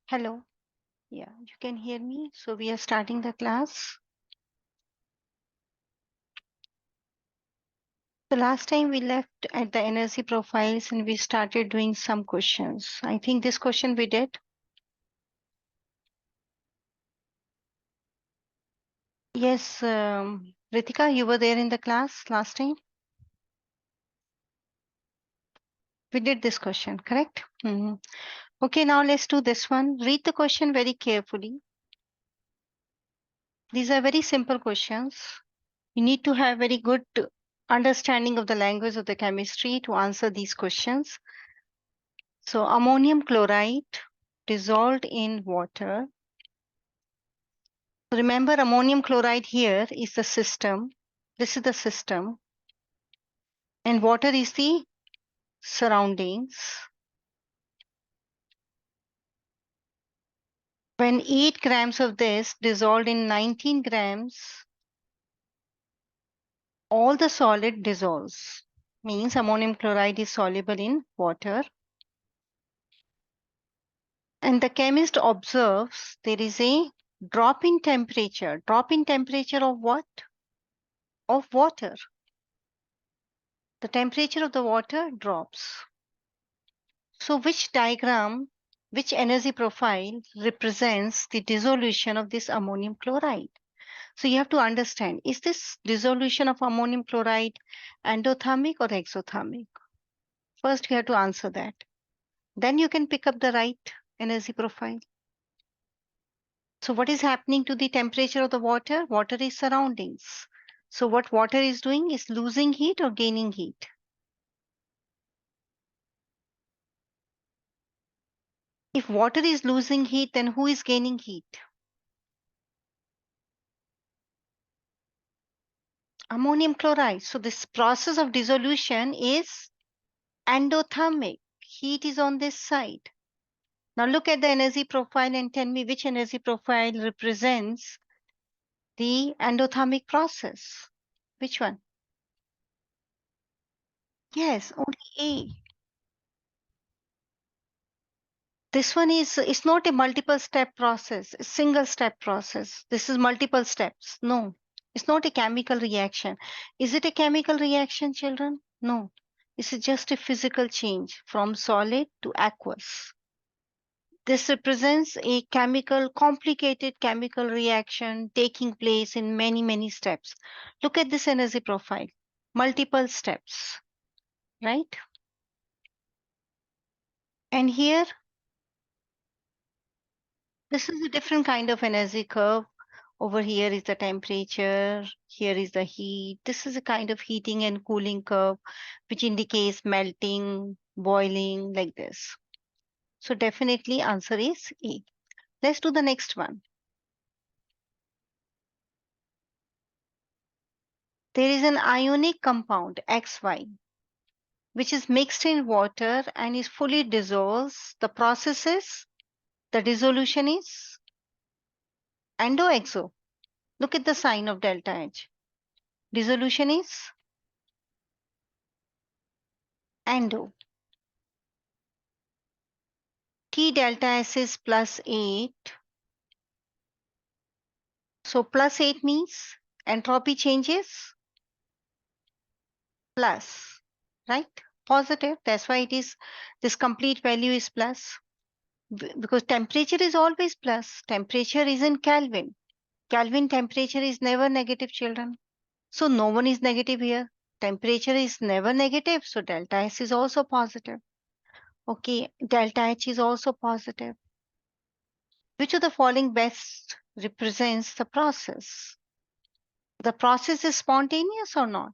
Hello. Yeah, you can hear me. So we are starting the class. The last time we left at the energy profiles and we started doing some questions. I think this question we did. Yes, Ritika, you were there in the class last time. We did this question, correct? Okay, now let's do this one. Read the question very carefully. These are very simple questions. You need to have very good understanding of the language of the chemistry to answer these questions. So ammonium chloride dissolved in water. Remember, ammonium chloride here is the system. This is the system. And water is the surroundings. When 8 grams of this dissolved in 19 grams, all the solid dissolves. Means ammonium chloride is soluble in water. And the chemist observes there is a drop in temperature. Drop in temperature of what? Of water. The temperature of the water drops. So which diagram, which energy profile represents the dissolution of this ammonium chloride? So you have to understand, is this dissolution of ammonium chloride endothermic or exothermic? First, you have to answer that. Then you can pick up the right energy profile. So what is happening to the temperature of the water? Water is surroundings. So what water is doing is losing heat or gaining heat. If water is losing heat, then who is gaining heat? Ammonium chloride. So this process of dissolution is endothermic. Heat is on this side. Now look at the energy profile and tell me which energy profile represents the endothermic process. Which one? Yes, only A. This one is, it's not a multiple step process, a single step process. This is multiple steps. No, it's not a chemical reaction. Is it a chemical reaction, children? No, this is just a physical change from solid to aqueous. This represents a complicated chemical reaction taking place in many, many steps. Look at this energy profile, multiple steps, right? And here, this is a different kind of energy curve. Over here is the temperature, here is the heat. This is a kind of heating and cooling curve, which indicates melting, boiling, like this. So definitely answer is A. Let's do the next one. There is an ionic compound, XY, which is mixed in water and is fully dissolves. The process is, the dissolution is endo exo. Look at the sign of delta H. Dissolution is endo. T delta S is +8. So +8 means entropy changes plus, right? Positive. That's why it is, this complete value is plus. Because temperature is always plus. Temperature is in Kelvin. Kelvin temperature is never negative, children. So no one is negative here. Temperature is never negative. So delta S is also positive. Okay, delta H is also positive. Which of the following best represents the process? The process is spontaneous or not?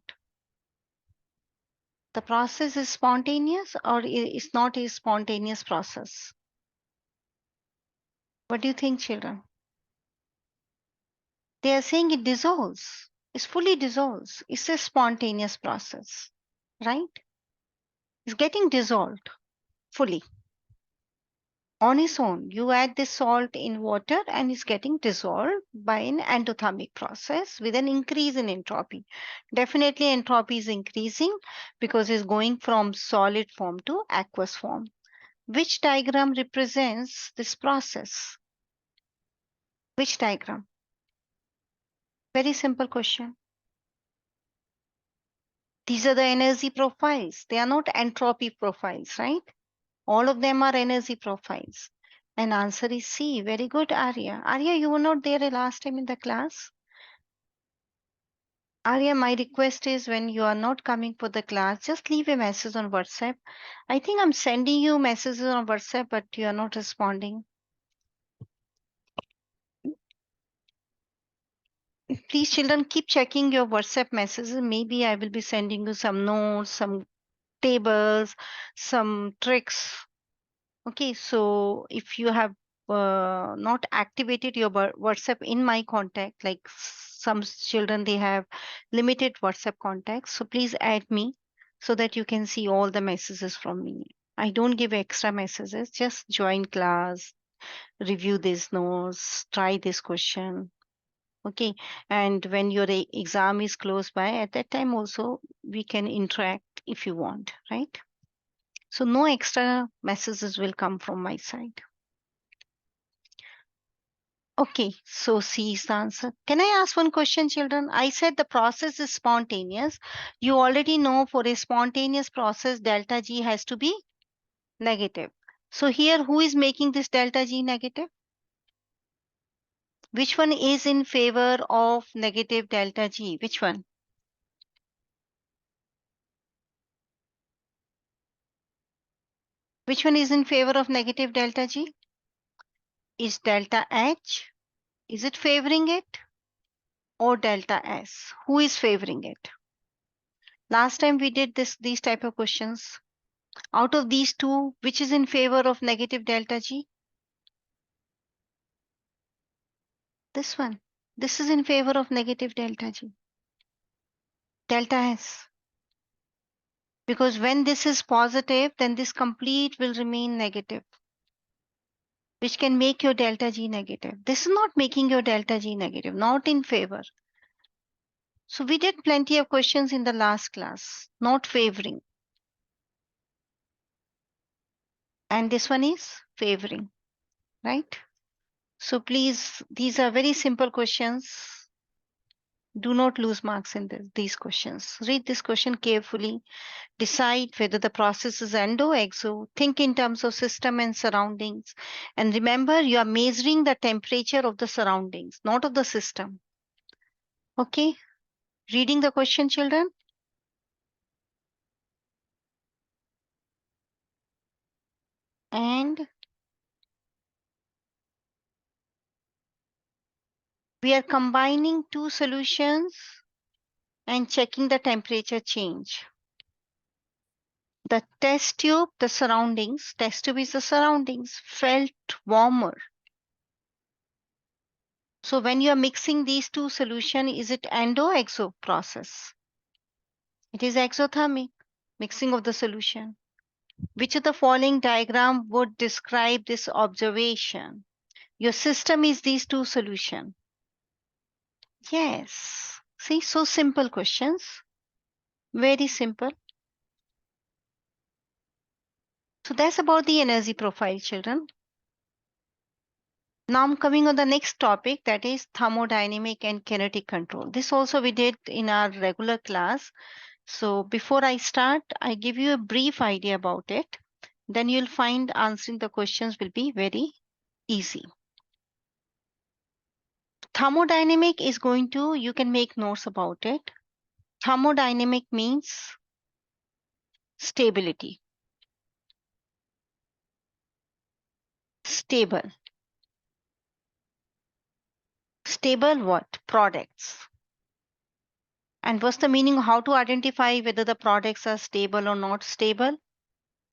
The process is spontaneous or is not a spontaneous process? What do you think, children? They are saying it dissolves. It fully dissolves. It's a spontaneous process, right? It's getting dissolved fully on its own. You add this salt in water and it's getting dissolved by an endothermic process with an increase in entropy. Definitely entropy is increasing because it's going from solid form to aqueous form. Which diagram represents this process? Which diagram? Very simple question. These are the energy profiles. They are not entropy profiles, right? All of them are energy profiles. And answer is C. Very good, Arya. Arya, you were not there last time in the class. Arya, my request is when you are not coming for the class, just leave a message on WhatsApp. I think I'm sending you messages on WhatsApp, but you are not responding. Please, children, keep checking your WhatsApp messages. Maybe I will be sending you some notes, some tables, some tricks. Okay, so if you have not activated your WhatsApp in my contact, like some children, they have limited WhatsApp contacts. So please add me so that you can see all the messages from me. I don't give extra messages, just join class, review these notes, try this question. Okay, and when your exam is close by, at that time also we can interact if you want, right? So no extra messages will come from my side. Okay, so C is the answer. Can I ask one question, children? I said the process is spontaneous. You already know for a spontaneous process, delta G has to be negative. So here, who is making this delta G negative? Which one is in favor of negative delta G? Which one? Which one is in favor of negative delta G? Is delta H? Is it favoring it? Or delta S? Who is favoring it? Last time we did these type of questions. Out of these two, which is in favor of negative delta G? This one. This is in favor of negative delta G. Delta S. Because when this is positive, then this complete will remain negative, which can make your delta G negative. This is not making your delta G negative, not in favor. So we did plenty of questions in the last class, not favoring. And this one is favoring, right? So please, these are very simple questions. Do not lose marks in these questions. Read this question carefully. Decide whether the process is endo or exo. Think in terms of system and surroundings. And remember, you are measuring the temperature of the surroundings, not of the system. Okay? Reading the question, children? And we are combining two solutions and checking the temperature change. The test tube, the surroundings, test tube is the surroundings, felt warmer. So when you are mixing these two solutions, is it endo or exo process? It is exothermic, mixing of the solution. Which of the following diagram would describe this observation? Your system is these two solutions. Yes. See, so simple questions. Very simple. So that's about the energy profile, children. Now I'm coming on the next topic, that is thermodynamic and kinetic control. This also we did in our regular class. So before I start, I give you a brief idea about it. Then you'll find answering the questions will be very easy. Thermodynamic is going to, you can make notes about it. Thermodynamic means stability. Stable. Stable what? Products. And what's the meaning? How to identify whether the products are stable or not stable?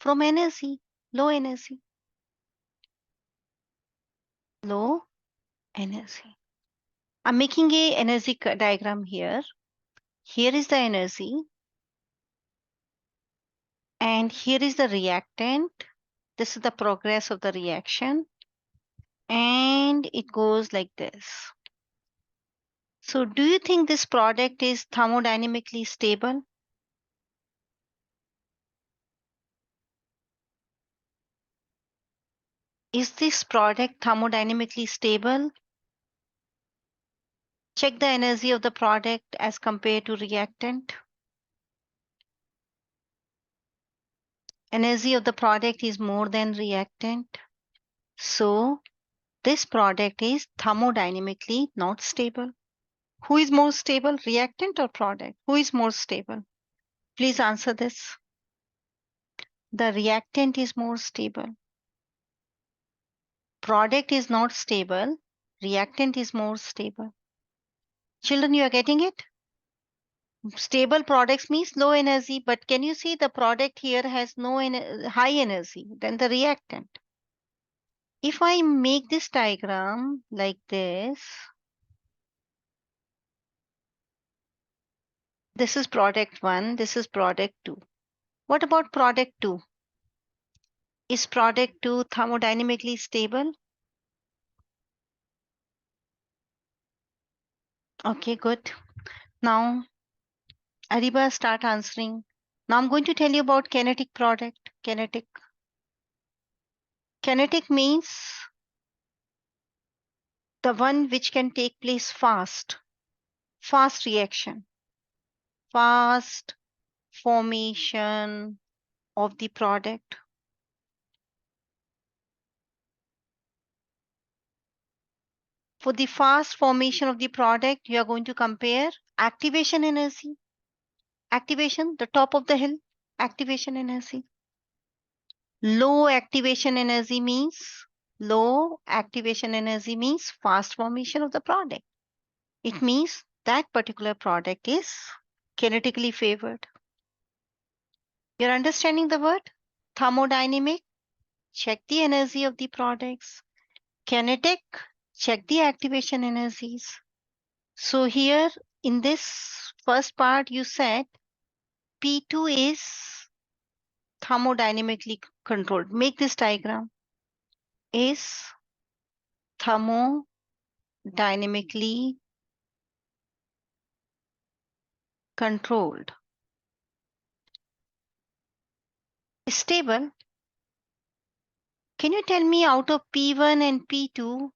From energy. Low energy. Low energy. I'm making a energy diagram here. Here is the energy. And here is the reactant. This is the progress of the reaction. And it goes like this. So do you think this product is thermodynamically stable? Is this product thermodynamically stable? Check the energy of the product as compared to reactant. Energy of the product is more than reactant. So this product is thermodynamically not stable. Who is more stable, reactant or product? Who is more stable? Please answer this. The reactant is more stable. Product is not stable. Reactant is more stable. Children, you are getting it? Stable products means low energy, but can you see the product here has no high energy than the reactant? If I make this diagram like this is product 1, this is product 2. What about product 2? Is product 2 thermodynamically stable? Okay, good. Now, Ariba, start answering. Now I'm going to tell you about kinetic product. Kinetic. Kinetic means the one which can take place fast. Fast reaction. Fast formation of the product. For the fast formation of the product, you are going to compare activation energy. Activation, the top of the hill, activation energy. Low activation energy means fast formation of the product. It means that particular product is kinetically favored. You're understanding the word? Thermodynamic, check the energy of the products. Kinetic, check the activation energies. So here in this first part, you said P2 is thermodynamically controlled. Make this diagram. Is thermodynamically controlled. Stable. Can you tell me out of P1 and P2,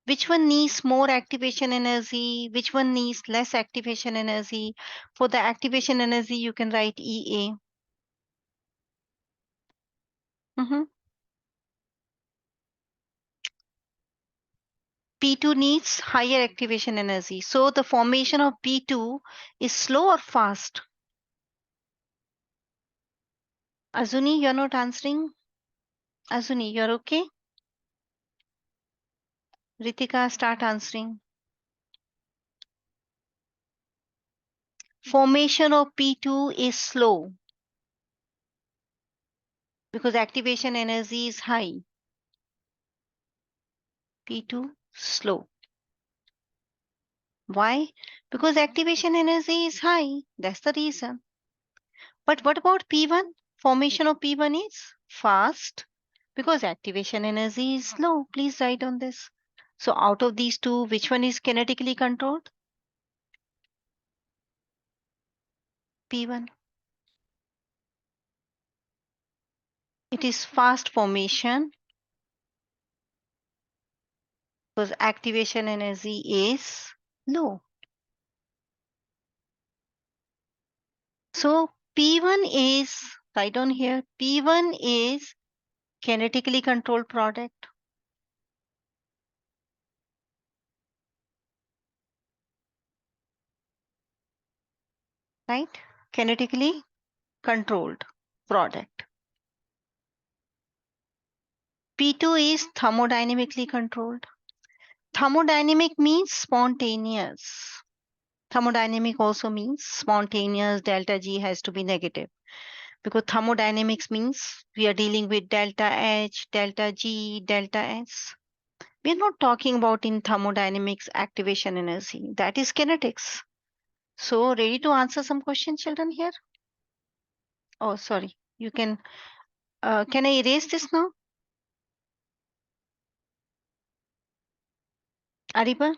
which one needs more activation energy? Which one needs less activation energy? For the activation energy, you can write EA. P2 needs higher activation energy. So the formation of P2 is slow or fast? Azuni, you're not answering. Azuni, you're okay? Ritika, start answering. Formation of P2 is slow because activation energy is high. P2 slow. Why? Because activation energy is high. That's the reason. But what about P1? Formation of P1 is fast because activation energy is low. Please write on this. So out of these two, which one is kinetically controlled? P1. It is fast formation because activation energy is low. So P1 is, write on here, P1 is kinetically controlled product. Right? Kinetically controlled product. P2 is thermodynamically controlled. Thermodynamic means spontaneous. Thermodynamic also means spontaneous. Delta G has to be negative because thermodynamics means we are dealing with delta H, delta G, delta S. We are not talking about in thermodynamics activation energy. That is kinetics. So ready to answer some questions, children here? Oh, sorry. You can I erase this now? Ariba?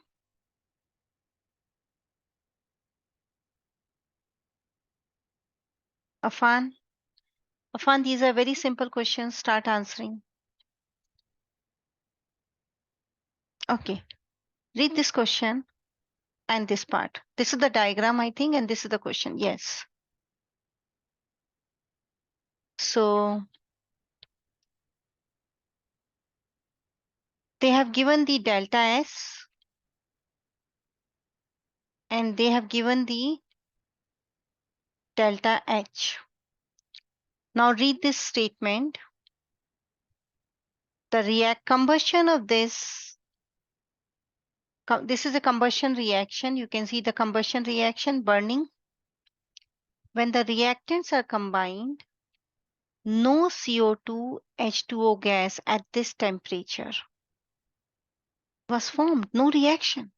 Afan? Afan, these are very simple questions. Start answering. Okay, read this question and this part. This is the diagram, I think, and this is the question. Yes. So they have given the delta S and they have given the delta H. Now read this statement. The combustion of this is a combustion reaction. You can see the combustion reaction burning. When the reactants are combined, no CO2 H2O gas at this temperature was formed. No reaction.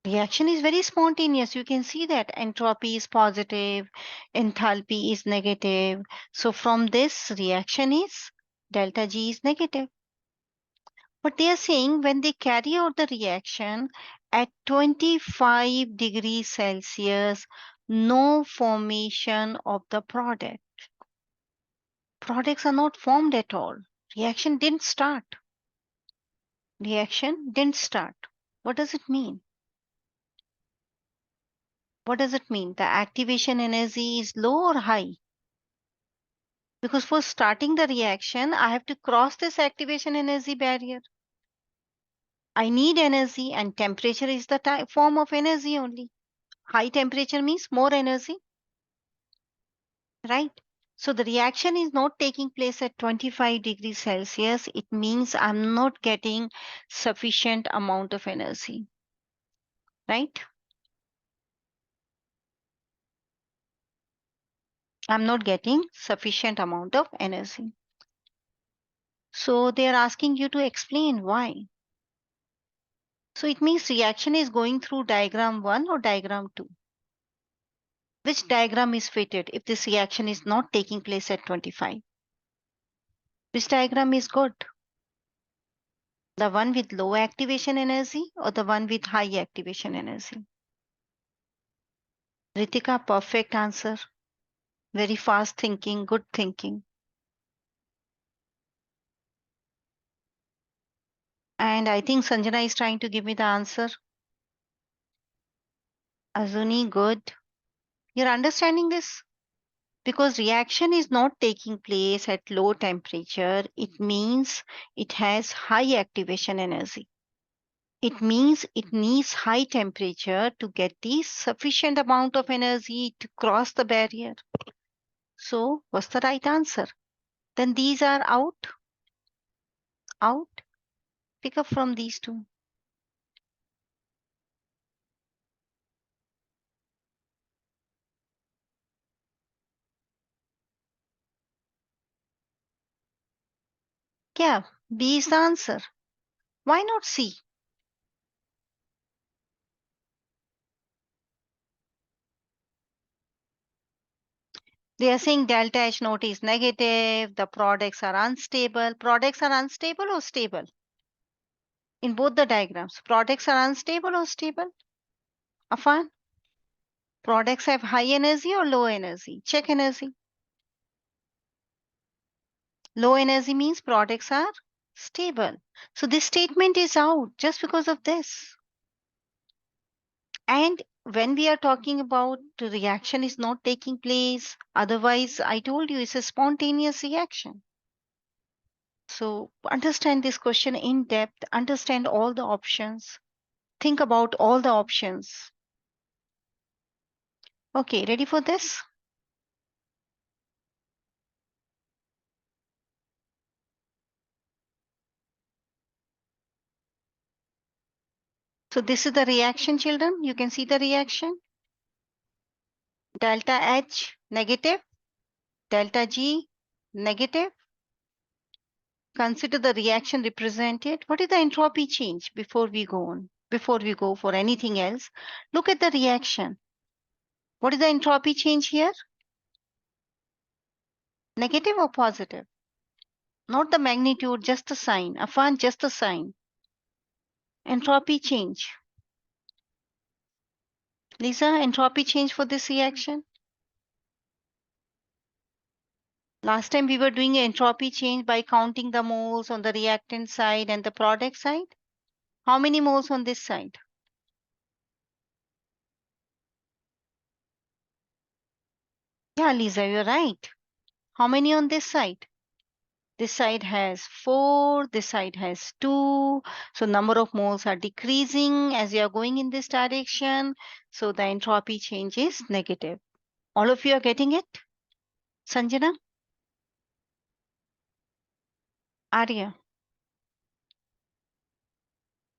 Reaction is very spontaneous. You can see that entropy is positive, enthalpy is negative. So from this reaction is delta G is negative. But they are saying when they carry out the reaction at 25 degrees Celsius, no formation of the product. Products are not formed at all. Reaction didn't start. Reaction didn't start. What does it mean? What does it mean? The activation energy is low or high? Because for starting the reaction, I have to cross this activation energy barrier. I need energy and temperature is the form of energy only. High temperature means more energy, right? So the reaction is not taking place at 25 degrees Celsius. It means I'm not getting sufficient amount of energy, right? I'm not getting sufficient amount of energy. So they are asking you to explain why. So it means reaction is going through diagram 1 or diagram 2. Which diagram is fitted if this reaction is not taking place at 25? Which diagram is good? The one with low activation energy or the one with high activation energy? Ritika, perfect answer. Very fast thinking, good thinking. And I think Sanjana is trying to give me the answer. Azuni, good. You're understanding this? Because reaction is not taking place at low temperature, it means it has high activation energy. It means it needs high temperature to get the sufficient amount of energy to cross the barrier. So, what's the right answer? Then these are out. Out. Pick up from these two. Yeah, B is the answer. Why not C? They are saying delta H naught is negative, the products are unstable. Products are unstable or stable? In both the diagrams, products are unstable or stable? Afan, products have high energy or low energy? Check energy. Low energy means products are stable. So this statement is out just because of this. And when we are talking about the reaction is not taking place, otherwise I told you it's a spontaneous reaction. So understand this question in depth, understand all the options, think about all the options. Okay, ready for this? So this is the reaction, children. You can see the reaction. Delta H negative, delta G negative. Consider the reaction represented. What is the entropy change before we go on? Before we go for anything else, look at the reaction. What is the entropy change here? Negative or positive? Not the magnitude, just the sign. Afan, just the sign. Entropy change. Lisa, entropy change for this reaction? Last time we were doing an entropy change by counting the moles on the reactant side and the product side. How many moles on this side? Yeah, Lisa, you're right. How many on this side? This side has 4, this side has 2. So number of moles are decreasing as you are going in this direction. So the entropy change is negative. All of you are getting it? Sanjana? Arya?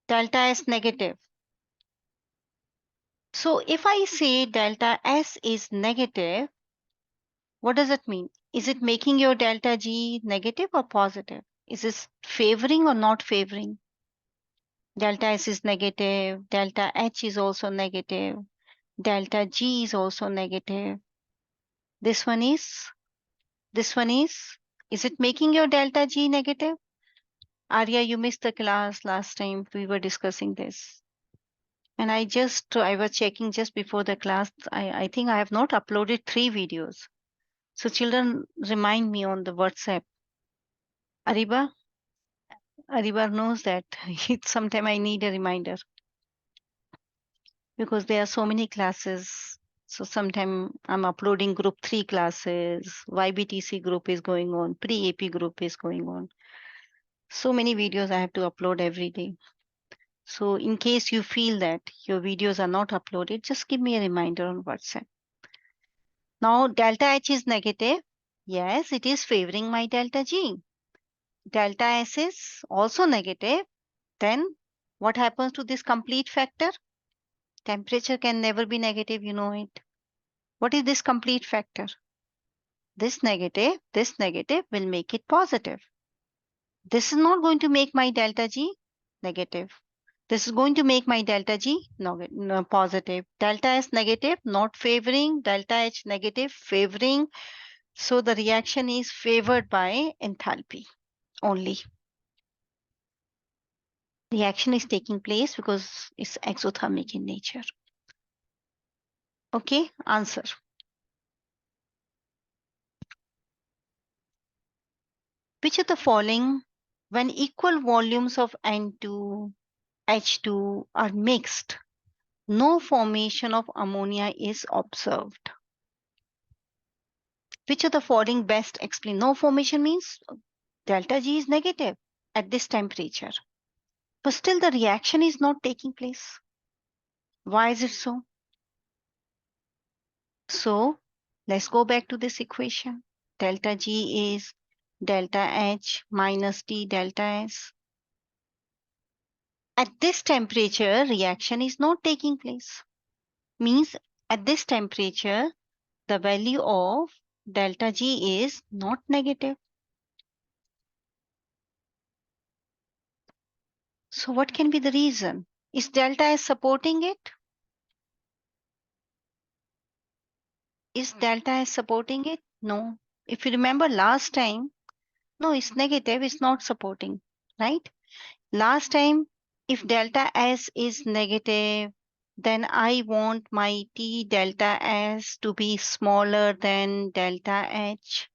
Delta S negative. So if I say delta S is negative, what does it mean? Is it making your delta G negative or positive? Is this favoring or not favoring? Delta S is negative, delta H is also negative, delta G is also negative. This one this one is it making your delta G negative? Arya, you missed the class last time we were discussing this. And I was checking just before the class. I think I have not uploaded 3 videos. So children, remind me on the WhatsApp. Ariba, Ariba knows that. Sometime I need a reminder because there are so many classes. So sometime I'm uploading group 3 classes, YBTC group is going on, pre-AP group is going on. So many videos I have to upload every day. So in case you feel that your videos are not uploaded, just give me a reminder on WhatsApp. Now delta H is negative. Yes, it is favoring my delta G. Delta S is also negative. Then what happens to this complete factor? Temperature can never be negative, you know it. What is this complete factor? This negative will make it positive. This is not going to make my delta G negative. This is going to make my delta G no, positive. Delta S negative, not favoring. Delta H negative, favoring. So the reaction is favored by enthalpy only. Reaction is taking place because it's exothermic in nature. Okay, answer. Which of the following, when equal volumes of N2, H2 are mixed, no formation of ammonia is observed? Which of the following best explain? No formation means delta G is negative at this temperature, but still the reaction is not taking place. Why is it so? So let's go back to this equation. Delta G is delta H minus T delta S. At this temperature, reaction is not taking place. Means at this temperature, the value of delta G is not negative. So what can be the reason? Is delta S supporting it? Is delta S supporting it? No. If you remember last time, no, it's negative, it's not supporting, right? Last time, if delta S is negative, then I want my T delta S to be smaller than delta H.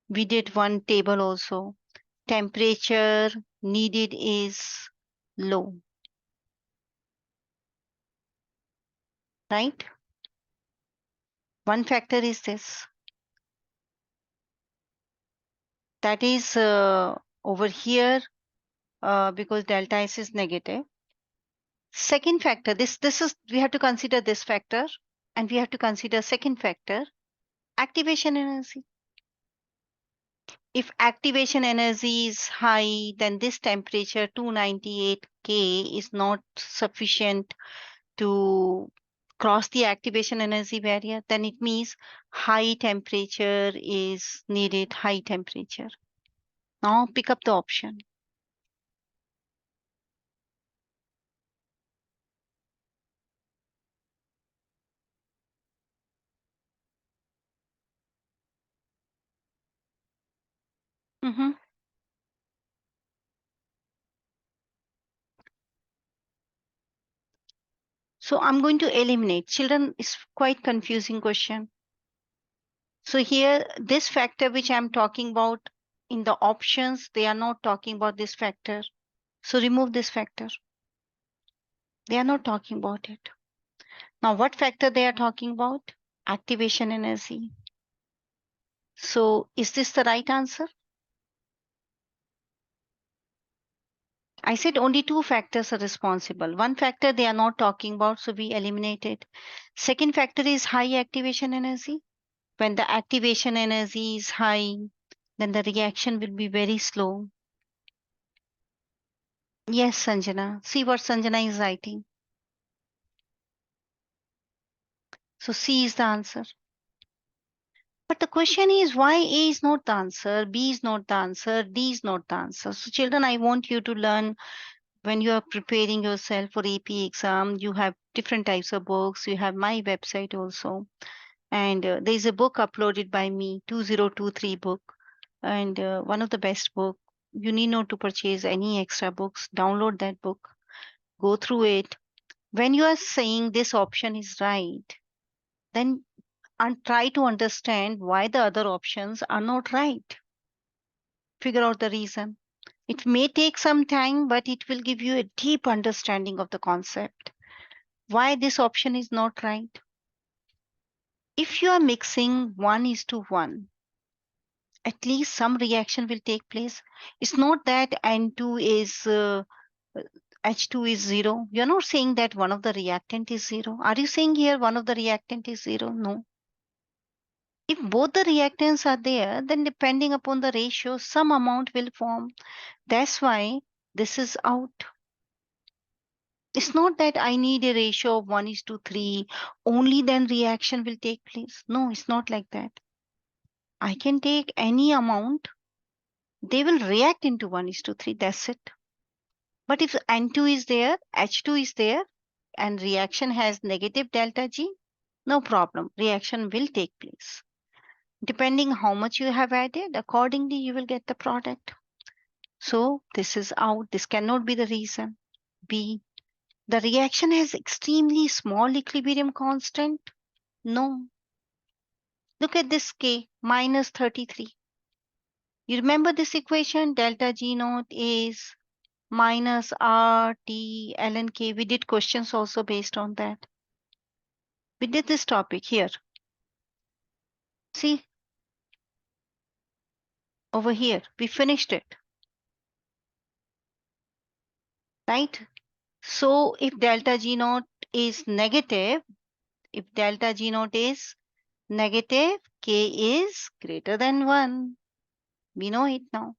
We did one table also. Temperature needed is low, right? One factor is this. That is over here because delta S is negative. Second factor, this is we have to consider this factor and we have to consider second factor, activation energy. If activation energy is high, then this temperature 298 K is not sufficient to cross the activation energy barrier. Then it means high temperature is needed, high temperature. Now pick up the option. Mhm. So I'm going to eliminate. Children, it's quite confusing question. So here, this factor which I'm talking about in the options, they are not talking about this factor. So remove this factor. They are not talking about it. Now, what factor they are talking about? Activation energy. So is this the right answer? I said only two factors are responsible. One factor they are not talking about, so we eliminate it. Second factor is high activation energy. When the activation energy is high, then the reaction will be very slow. Yes, Sanjana. See what Sanjana is writing. So C is the answer. But the question is why A is not the answer, B is not the answer, D is not the answer. So children, I want you to learn when you are preparing yourself for AP exam, you have different types of books. You have my website also. And there is a book uploaded by me, 2023 book. And one of the best book. You need not to purchase any extra books. Download that book. Go through it. When you are saying this option is right, then and try to understand why the other options are not right. Figure out the reason. It may take some time, but it will give you a deep understanding of the concept. Why this option is not right? If you are mixing 1 is to 1, at least some reaction will take place. It's not that N2 is H2 is 0. You're not saying that one of the reactant is 0. Are you saying here one of the reactant is 0? No. If both the reactants are there, then depending upon the ratio, some amount will form. That's why this is out. It's not that I need a ratio of 1 is to 3, only then reaction will take place. No, it's not like that. I can take any amount, they will react into 1 is to 3, that's it. But if N2 is there, H2 is there, and reaction has negative delta G, no problem, reaction will take place. Depending how much you have added, accordingly you will get the product. So this is out, this cannot be the reason. B, the reaction has extremely small equilibrium constant. No. Look at this K, minus 33. You remember this equation? Delta G naught is minus R T ln K. We did questions also based on that. We did this topic here. See, over here, we finished it, right? So if delta G naught is negative, if delta G naught is negative, K is greater than 1. We know it now.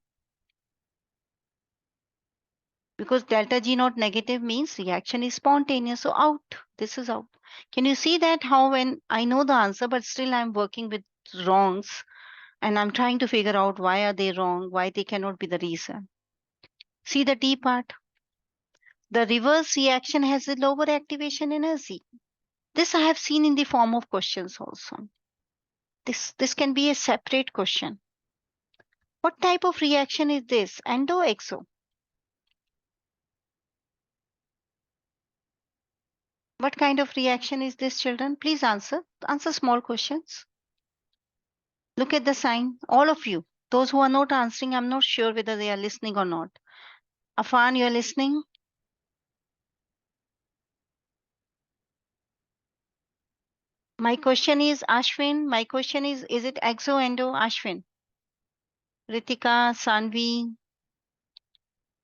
Because delta G naught negative means reaction is spontaneous. So out, this is out. Can you see that how when I know the answer, but still I'm working with wrongs and I'm trying to figure out why are they wrong, why they cannot be the reason. See the D part. The reverse reaction has a lower activation energy. This I have seen in the form of questions also. This can be a separate question. What type of reaction is this? Endo, exo? What kind of reaction is this, children? Please answer. Answer small questions. Look at the sign, all of you. Those who are not answering, I'm not sure whether they are listening or not. Afan, you are listening? My question is, Ashwin, my question is it exo, endo, Ashwin? Ritika, Sanvi,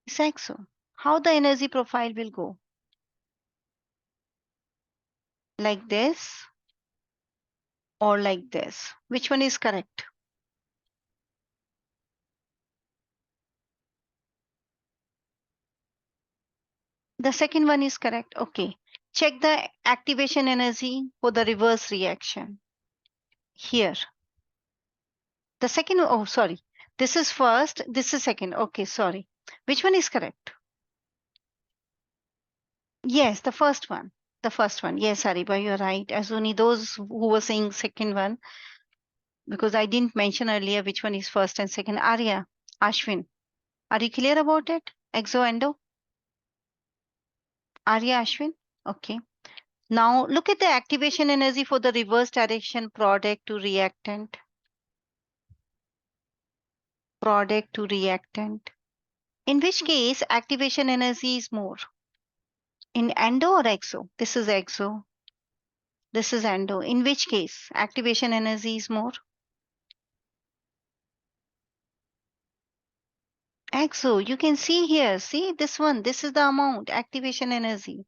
it's exo. How the energy profile will go? Like this or like this? Which one is correct? The second one is correct. Okay. Check the activation energy for the reverse reaction. Here. The second, oh, sorry. This is first, this is second. Okay, sorry. Which one is correct? Yes, the first one. The first one. Yes, Hariba, you're right. As only those who were saying second one, because I didn't mention earlier which one is first and second. Arya, Ashwin, are you clear about it? Exo, endo? Arya, Ashwin? Okay. Now look at the activation energy for the reverse direction product to reactant. product to reactant. In which case, activation energy is more. In endo or exo? This is exo. This is endo. In which case, activation energy is more? Exo. You can see here. See this one. This is the amount, activation energy.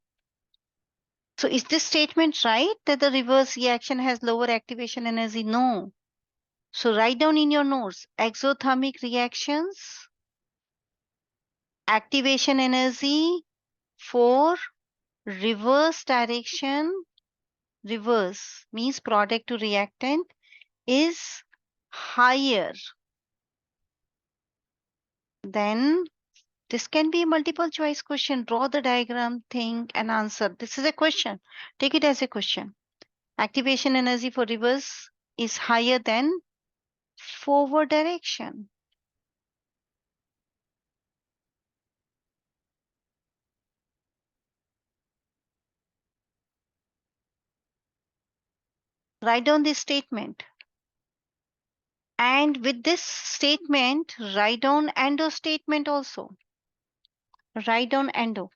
So is this statement right that the reverse reaction has lower activation energy? No. So write down in your notes, exothermic reactions, activation energy for reverse direction, reverse means product to reactant is higher than, this can be a multiple choice question. Draw the diagram, think and answer. This is a question. Take it as a question. Activation energy for reverse is higher than forward direction. Write down this statement. And with this statement, write down endo statement also. Write down endo.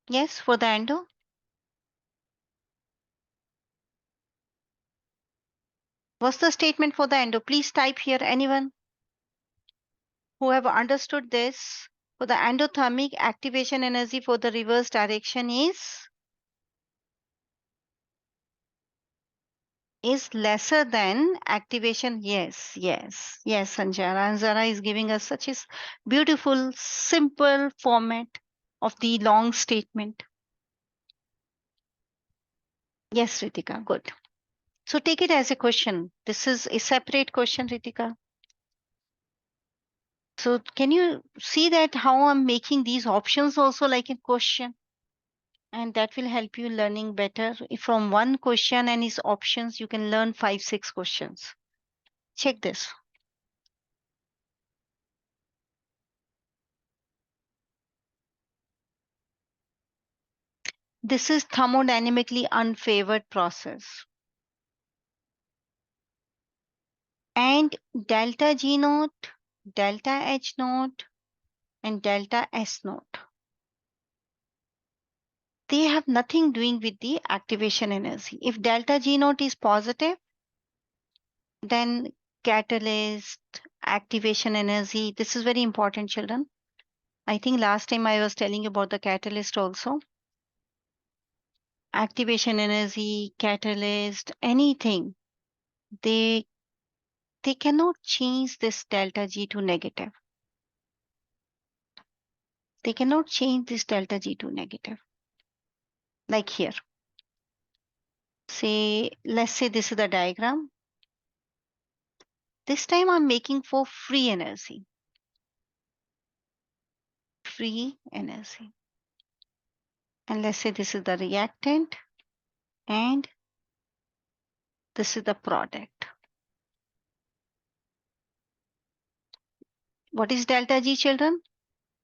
Yes, for the endo. What's the statement for the endo? Please type here, anyone who have understood this. For the endothermic, activation energy for the reverse direction is lesser than activation. Yes, Sanjara. And Zara is giving us such a beautiful, simple format of the long statement. Yes, Ritika, good. So take it as a question. This is a separate question, Ritika. So can you see that how I'm making these options also like a question? And that will help you learning better. If from one question and its options, you can learn 5, 6 questions. Check this. This is thermodynamically unfavored process. And delta G naught, delta H naught, and delta S naught, they have nothing doing with the activation energy. If delta G naught is positive, then catalyst, activation energy, this is very important, children. I think last time I was telling you about the catalyst also. Activation energy, catalyst, anything, they cannot change this delta G to negative. They cannot change this delta G to negative. Like here. Say, let's say this is the diagram. This time I'm making for free energy. Free energy. And let's say this is the reactant and this is the product. What is delta G, children?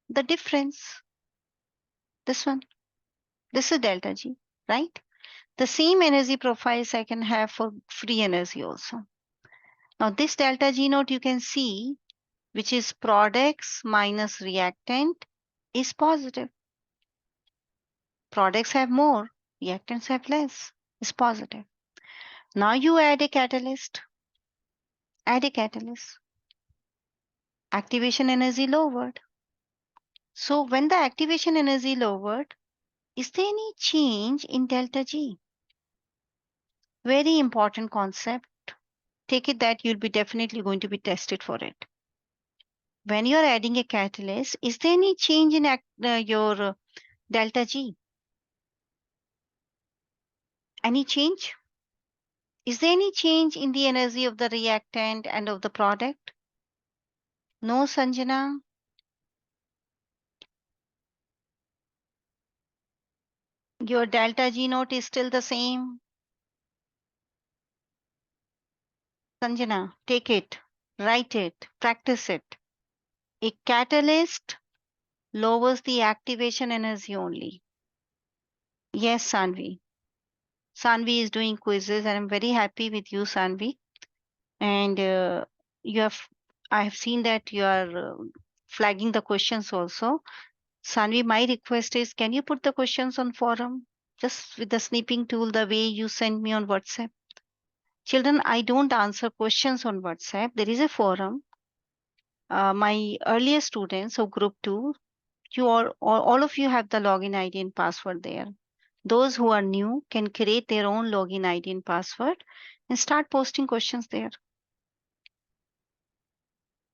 The difference. This one. This is delta G, right? The same energy profiles I can have for free energy also. Now this delta G naught you can see, which is products minus reactant, is positive. Products have more, reactants have less, is positive. Now you add a catalyst. Add a catalyst. Activation energy lowered. So when the activation energy lowered, is there any change in delta G? Very important concept. Take it that you'll be definitely going to be tested for it. When you're adding a catalyst, is there any change in your delta G? Any change? Is there any change in the energy of the reactant and of the product? No, Sanjana. Your delta G naught is still the same. Sanjana, take it, write it, practice it. A catalyst lowers the activation energy only. Yes, Sanvi. Sanvi is doing quizzes, and I'm very happy with you, Sanvi. And you have, I have seen that you are flagging the questions also. Sanvi, my request is, can you put the questions on forum? Just with the snipping tool, the way you send me on WhatsApp. Children, I don't answer questions on WhatsApp. There is a forum. My earlier students of group 2, you all of you have the login ID and password there. Those who are new can create their own login ID and password and start posting questions there.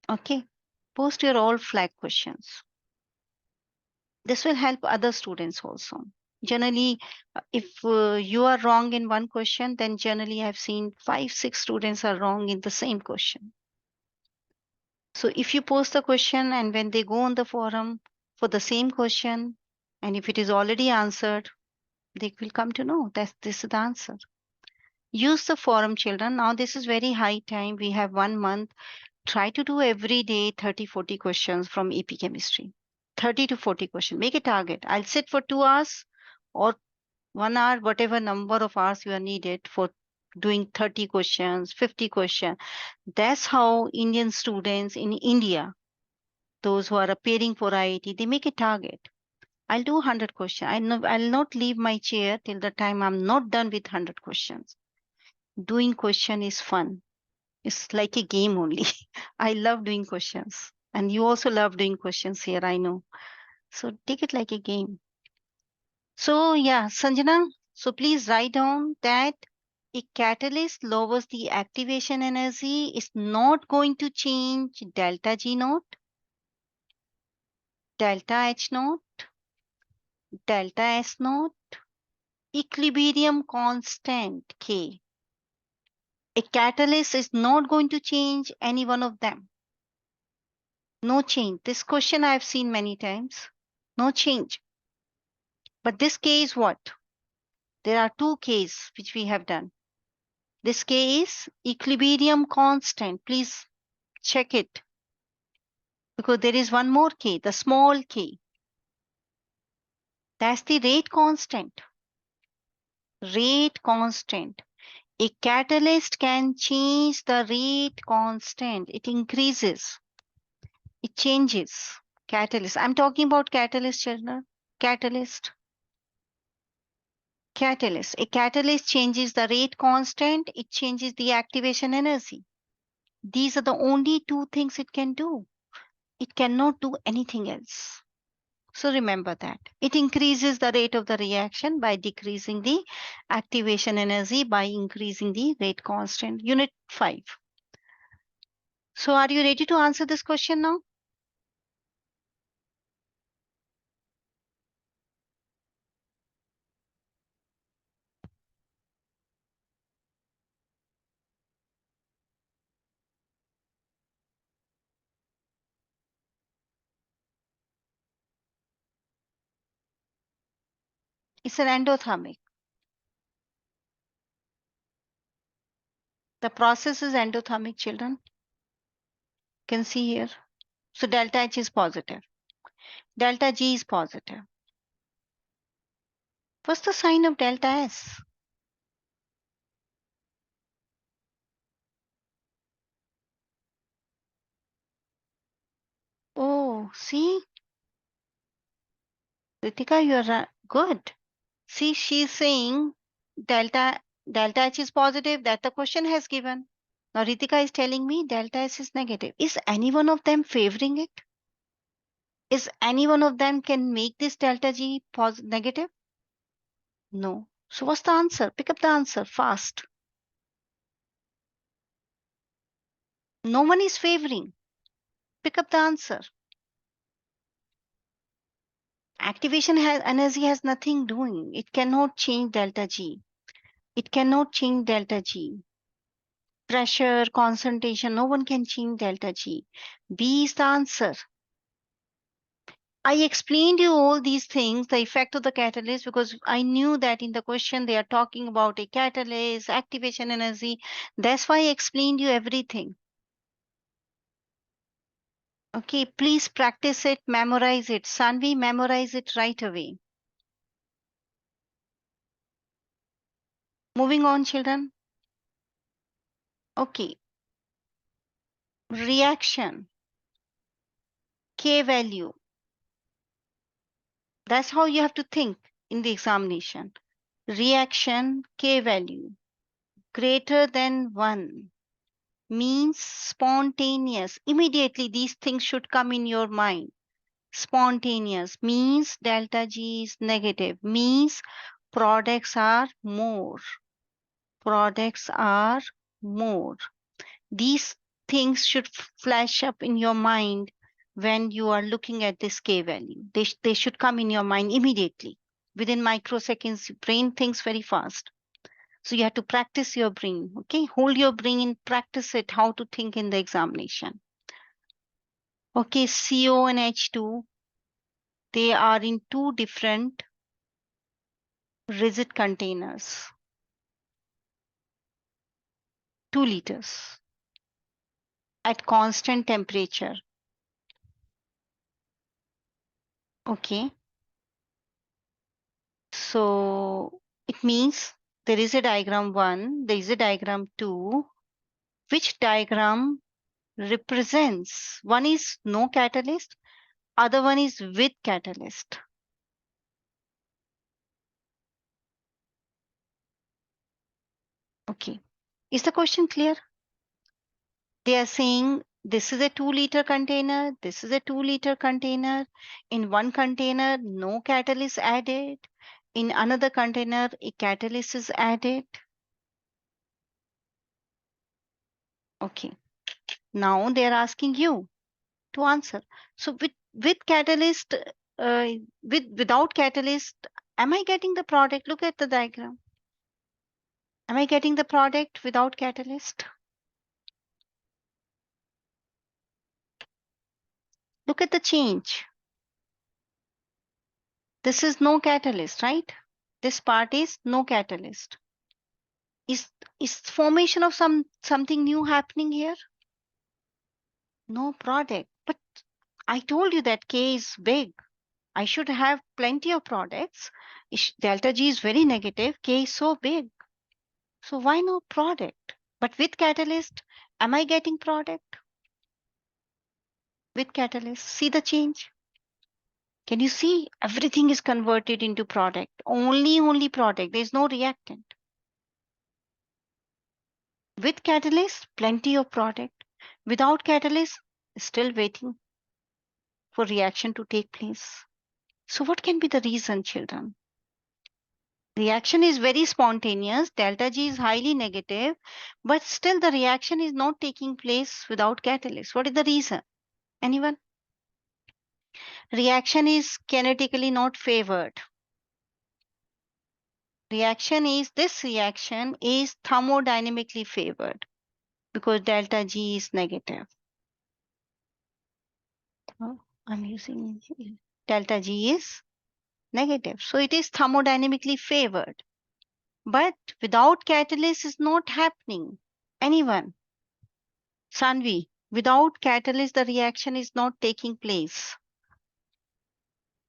Okay. Post your all flag questions. This will help other students also. Generally, if you are wrong in one question, then generally I've seen 5, 6 students are wrong in the same question. So if you post the question and when they go on the forum for the same question, and if it is already answered, they will come to know that this is the answer. Use the forum, children. Now this is very high time. We have 1 month. Try to do every day 30, 40 questions from AP chemistry. 30 to 40 questions. Make a target. I'll sit for 2 hours or 1 hour, whatever number of hours you are needed for doing 30 questions, 50 questions. That's how Indian students in India, those who are appearing for IIT, they make a target. I'll do 100 questions. I'll not leave my chair till the time I'm not done with 100 questions. Doing question is fun. It's like a game only. I love doing questions. And you also love doing questions here, I know. So take it like a game. So yeah, Sanjana, so please write down that a catalyst lowers the activation energy, is not going to change delta G naught, delta H naught, delta S naught, equilibrium constant K. A catalyst is not going to change any one of them. No change. This question I have seen many times. No change. But this K is what? There are two Ks which we have done. This K is equilibrium constant. Please check it. Because there is one more K, the small k. That's the rate constant. Rate constant. A catalyst can change the rate constant. It increases. It changes. Catalyst. I'm talking about catalyst, children. Catalyst. Catalyst. A catalyst changes the rate constant. It changes the activation energy. These are the only two things it can do. It cannot do anything else. So remember that. It increases the rate of the reaction by decreasing the activation energy by increasing the rate constant. Unit 5. So are you ready to answer this question now? It's an endothermic. The process is endothermic, children. You can see here. So delta H is positive. Delta G is positive. What's the sign of delta S? Oh, see? Ritika, you're good. See, she's saying delta H is positive that the question has given. Now Ritika is telling me delta S is negative. Is any one of them favoring it? Is any one of them can make this delta G negative? No. So what's the answer? Pick up the answer fast. No one is favoring. Pick up the answer. Activation energy has nothing doing. It cannot change delta G. It cannot change delta G. Pressure, concentration, no one can change delta G. B is the answer. I explained you all these things, the effect of the catalyst, because I knew that in the question they are talking about a catalyst, activation energy. That's why I explained you everything. Okay, please practice it, memorize it. Sanvi, memorize it right away. Moving on, children. Okay. Reaction, K value. That's how you have to think in the examination. Reaction, K value, greater than 1 means spontaneous. Immediately, these things should come in your mind. Spontaneous means delta G is negative, means products are more. Products are more. These things should flash up in your mind when you are looking at this K value. They should come in your mind immediately. Within microseconds, your brain thinks very fast. So you have to practice your brain. Okay, hold your brain, practice it, how to think in the examination. Okay, CO and H2, they are in two different rigid containers, 2 liters at constant temperature. Okay, so it means there is a diagram 1, there is a diagram 2. Which diagram represents? One is no catalyst, other one is with catalyst. Okay, is the question clear? They are saying this is a 2-liter container, this is a 2-liter container. In one container, no catalyst added. In another container, a catalyst is added. Okay. Now they are asking you to answer. So with catalyst, without catalyst, am I getting the product? Look at the diagram. Am I getting the product without catalyst? Look at the change. This is no catalyst, right? This part is no catalyst. Is formation of something new happening here? No product. But I told you that K is big. I should have plenty of products. Delta G is very negative. K is so big. So why no product? But with catalyst, am I getting product? With catalyst, see the change? Can you see? Everything is converted into product. Only product. There is no reactant. With catalyst, plenty of product. Without catalyst, still waiting for reaction to take place. So what can be the reason, children? Reaction is very spontaneous. Delta G is highly negative, but still the reaction is not taking place without catalyst. What is the reason? Anyone? Reaction is kinetically not favored. This reaction is thermodynamically favored because delta G is negative. Oh, I'm using delta G is negative. So it is thermodynamically favored. But without catalyst is not happening. Anyone? Sanvi, without catalyst, the reaction is not taking place.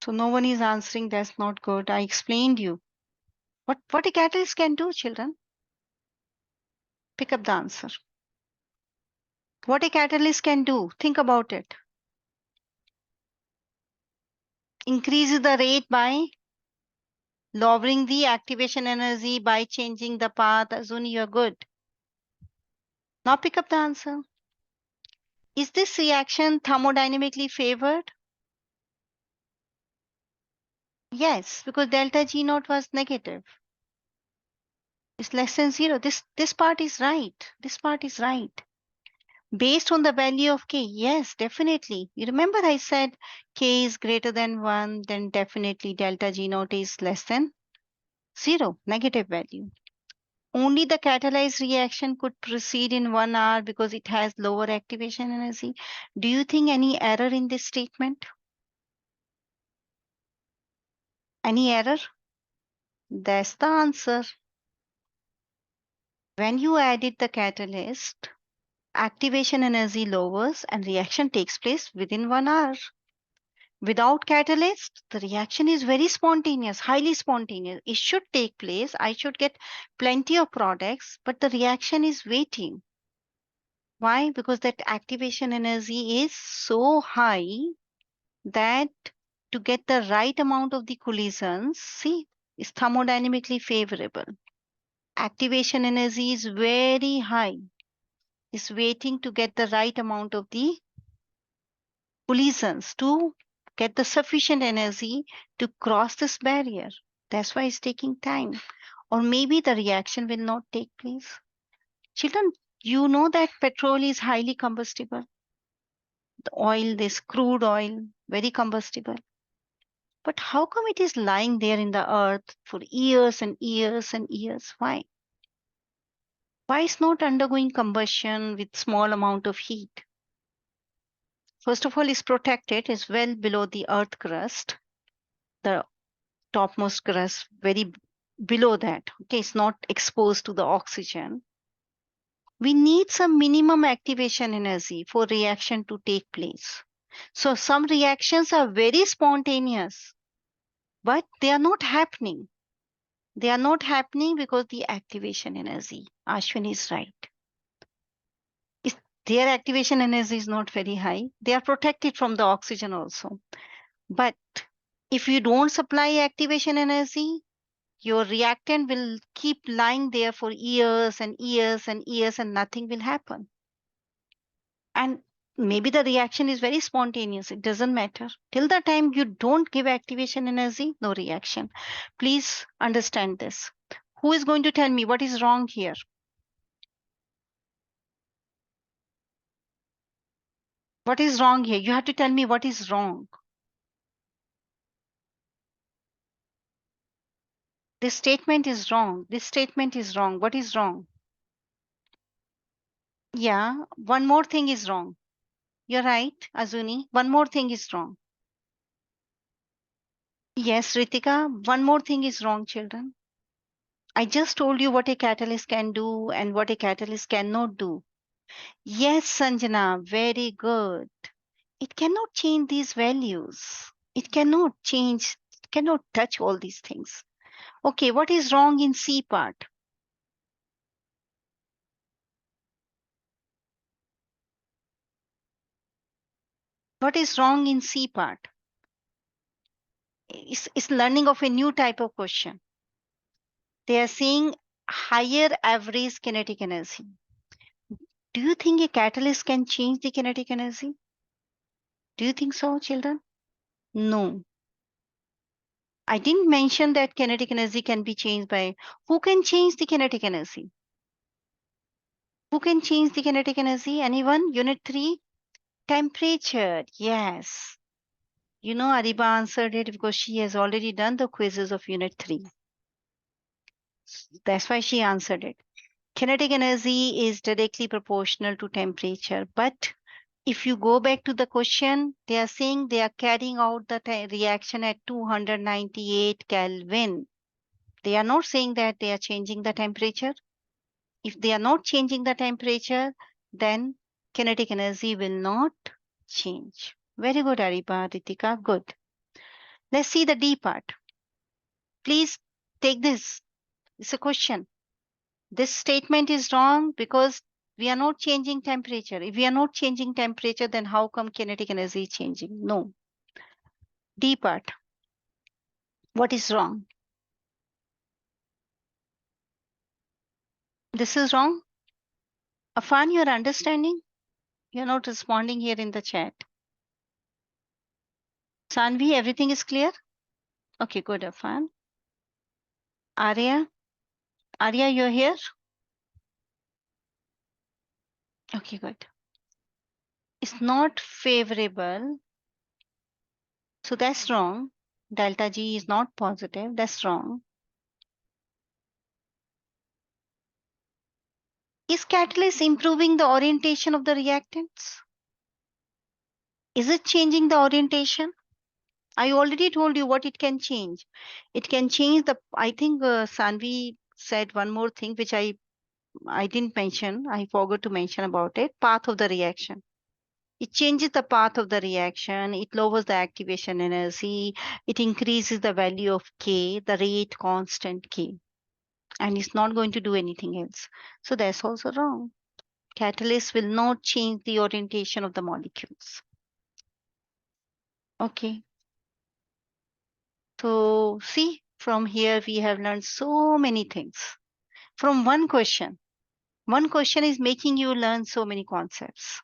So no one is answering. That's not good. I explained you. What a catalyst can do, children? Pick up the answer. What a catalyst can do. Think about it. Increases the rate by lowering the activation energy by changing the path. Azuni, you're good. Now pick up the answer. Is this reaction thermodynamically favored? Yes, because delta G naught was negative. It's less than 0. This part is right. This part is right. Based on the value of K, yes, definitely. You remember I said K is greater than 1, then definitely delta G naught is less than 0, negative value. Only the catalyzed reaction could proceed in 1 hour because it has lower activation energy. Do you think any error in this statement? Any error? That's the answer. When you added the catalyst, activation energy lowers and reaction takes place within 1 hour. Without catalyst, the reaction is very spontaneous, highly spontaneous. It should take place. I should get plenty of products, but the reaction is waiting. Why? Because that activation energy is so high that to get the right amount of the collisions, see, is thermodynamically favorable. Activation energy is very high, is waiting to get the right amount of the collisions to get the sufficient energy to cross this barrier. That's why it's taking time. Or maybe the reaction will not take place. Children, you know that petrol is highly combustible. The oil, this crude oil, very combustible. But how come it is lying there in the earth for years and years and years? Why? Why is not undergoing combustion with small amount of heat? First of all, it's protected, is well below the earth crust, the topmost crust, very below that. Okay, it's not exposed to the oxygen. We need some minimum activation energy for reaction to take place. So some reactions are very spontaneous, but they are not happening. They are not happening because the activation energy. Ashwin is right. Is their activation energy is not very high. They are protected from the oxygen also. But if you don't supply activation energy, your reactant will keep lying there for years and years and years and nothing will happen. And maybe the reaction is very spontaneous. It doesn't matter. Till the time you don't give activation energy, no reaction. Please understand this. Who is going to tell me what is wrong here? What is wrong here? You have to tell me what is wrong. This statement is wrong. This statement is wrong. What is wrong? Yeah, one more thing is wrong. You're right, Azuni. One more thing is wrong. Yes, Ritika, one more thing is wrong, children. I just told you what a catalyst can do and what a catalyst cannot do. Yes, Sanjana, very good. It cannot change these values. It cannot change, cannot touch all these things. Okay, what is wrong in C part? What is wrong in C part? It's learning of a new type of question. They are saying higher average kinetic energy. Do you think a catalyst can change the kinetic energy? Do you think so, children? No. I didn't mention that kinetic energy can be changed by who can change the kinetic energy? Who can change the kinetic energy? Anyone? Unit 3? Temperature. Yes. You know, Ariba answered it because she has already done the quizzes of Unit 3. That's why she answered it. Kinetic energy is directly proportional to temperature. But if you go back to the question, they are saying they are carrying out the reaction at 298 Kelvin. They are not saying that they are changing the temperature. If they are not changing the temperature, then kinetic energy will not change. Very good, Ariba, Ritika, good. Let's see the D part. Please take this. It's a question. This statement is wrong because we are not changing temperature. If we are not changing temperature, then how come kinetic energy is changing? No. D part. What is wrong? This is wrong. Afan, you're understanding? You're not responding here in the chat. Sanvi, everything is clear? Okay, good, Afan. Arya? Arya, you're here? Okay, good. It's not favorable. So that's wrong. Delta G is not positive. That's wrong. Is catalyst improving the orientation of the reactants? Is it changing the orientation? I already told you what it can change. It can change the, I think Sanvi said one more thing which I didn't mention. I forgot to mention about it. Path of the reaction. It changes the path of the reaction. It lowers the activation energy. It increases the value of K, the rate constant K. And it's not going to do anything else. So that's also wrong. Catalyst will not change the orientation of the molecules. Okay. So see, from here we have learned so many things from one question. One question is making you learn so many concepts.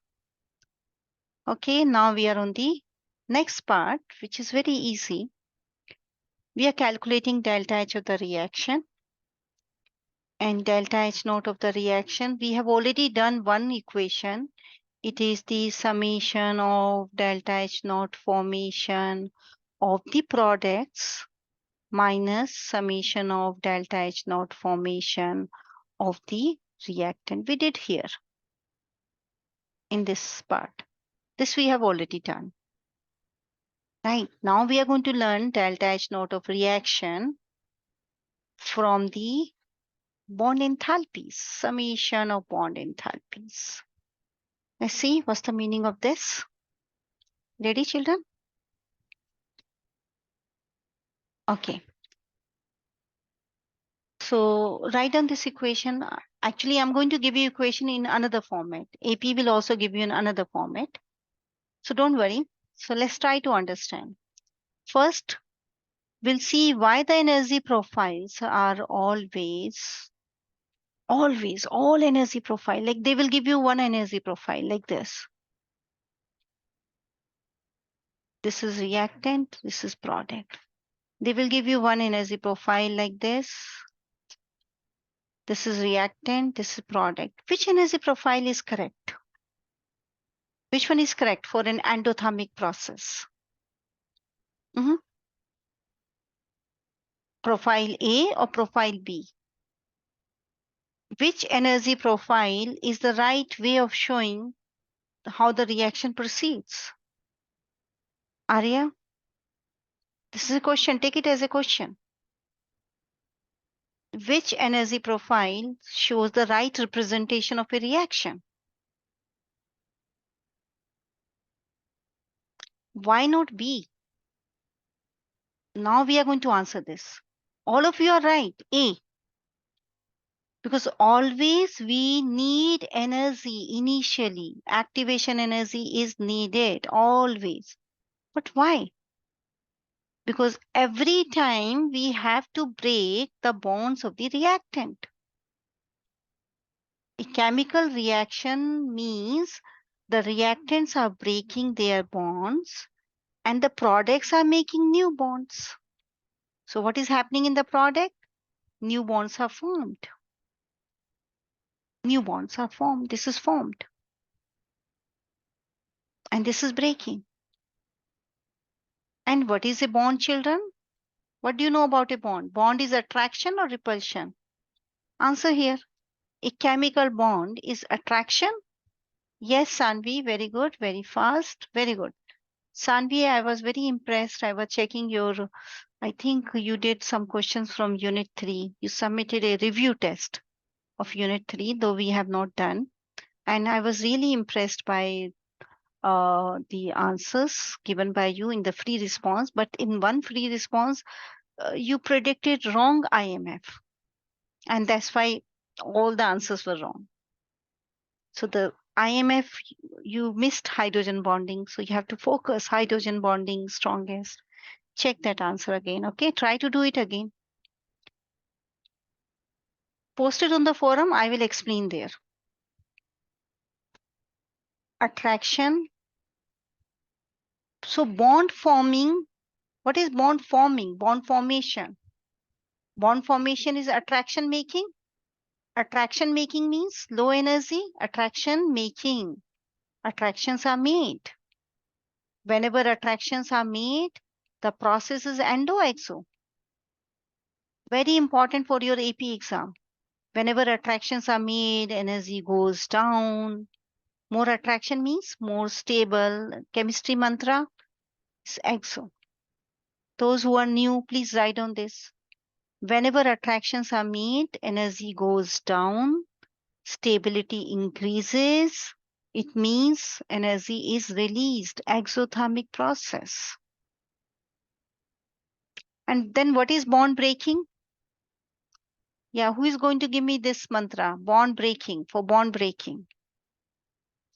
Okay, now we are on the next part, which is very easy. We are calculating delta H of the reaction and delta H naught of the reaction. We have already done one equation. It is the summation of delta H naught formation of the products minus summation of delta H naught formation of the reactant. We did here in this part. This we have already done. Right, now we are going to learn delta H naught of reaction from the bond enthalpies, summation of bond enthalpies. Let's see what's the meaning of this. Ready, children? Okay. So write down this equation. Actually, I'm going to give you equation in another format. AP will also give you in another format. So don't worry. So let's try to understand. First, we'll see why the energy profiles are always all energy profile. Like they will give you one energy profile like this. This is reactant, this is product. They will give you one energy profile like this. This is reactant, this is product. Which energy profile is correct? Which one is correct for an endothermic process? Profile A or profile B? Which energy profile is the right way of showing how the reaction proceeds? Arya, this is a question. Take it as a question. Which energy profile shows the right representation of a reaction? Why not B? Now we are going to answer this. All of you are right, A. Because always we need energy initially. Activation energy is needed, always. But why? Because every time we have to break the bonds of the reactant. A chemical reaction means the reactants are breaking their bonds and the products are making new bonds. So what is happening in the product? New bonds are formed. New bonds are formed. This is formed. And this is breaking. And what is a bond, children? What do you know about a bond? Bond is attraction or repulsion? Answer here. A chemical bond is attraction. Yes, Sanvi, very good, very fast, very good. Sanvi, I was very impressed. I was checking your, I think you did some questions from Unit 3. You submitted a review test of Unit 3, though we have not done. And I was really impressed by the answers given by you in the free response. But in one free response, you predicted wrong IMF. And that's why all the answers were wrong. So the IMF, you missed hydrogen bonding. So you have to focus hydrogen bonding strongest. Check that answer again. Okay, try to do it again. Post it on the forum. I will explain there. Attraction. So bond forming. What is bond forming? Bond formation. Bond formation is attraction making. Attraction making means low energy. Attraction making. Attractions are made. Whenever attractions are made, the process is endo-exo. Very important for your AP exam. Whenever attractions are made, energy goes down. More attraction means more stable. Chemistry mantra is exo. Those who are new, please write on this. Whenever attractions are made, energy goes down, stability increases. It means energy is released, exothermic process. And then what is bond breaking? Yeah, who is going to give me this mantra? Bond breaking, for bond breaking.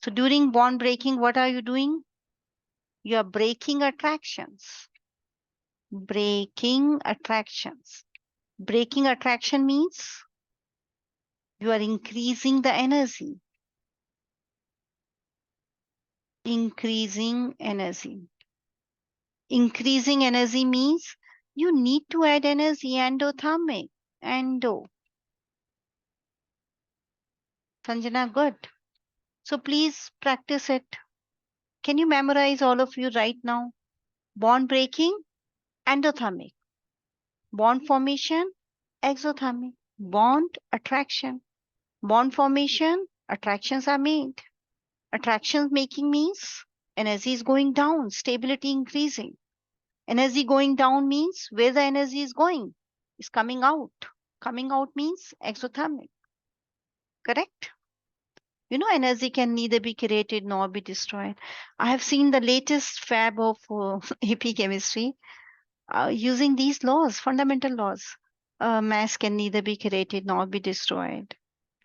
So during bond breaking, what are you doing? You are breaking attractions. Breaking attractions. Breaking attraction means you are increasing the energy. Increasing energy. Increasing energy means you need to add energy, endothermic. Endo. Sanjana, good. So please practice it. Can you memorize all of you right now? Bond breaking, endothermic. Bond formation, exothermic. Bond attraction. Bond formation, attractions are made. Attractions making means energy is going down, stability increasing. Energy going down means where the energy is going, is coming out. Coming out means exothermic. Correct? You know, energy can neither be created nor be destroyed. I have seen the latest fab of AP chemistry using these laws, fundamental laws. Mass can neither be created nor be destroyed.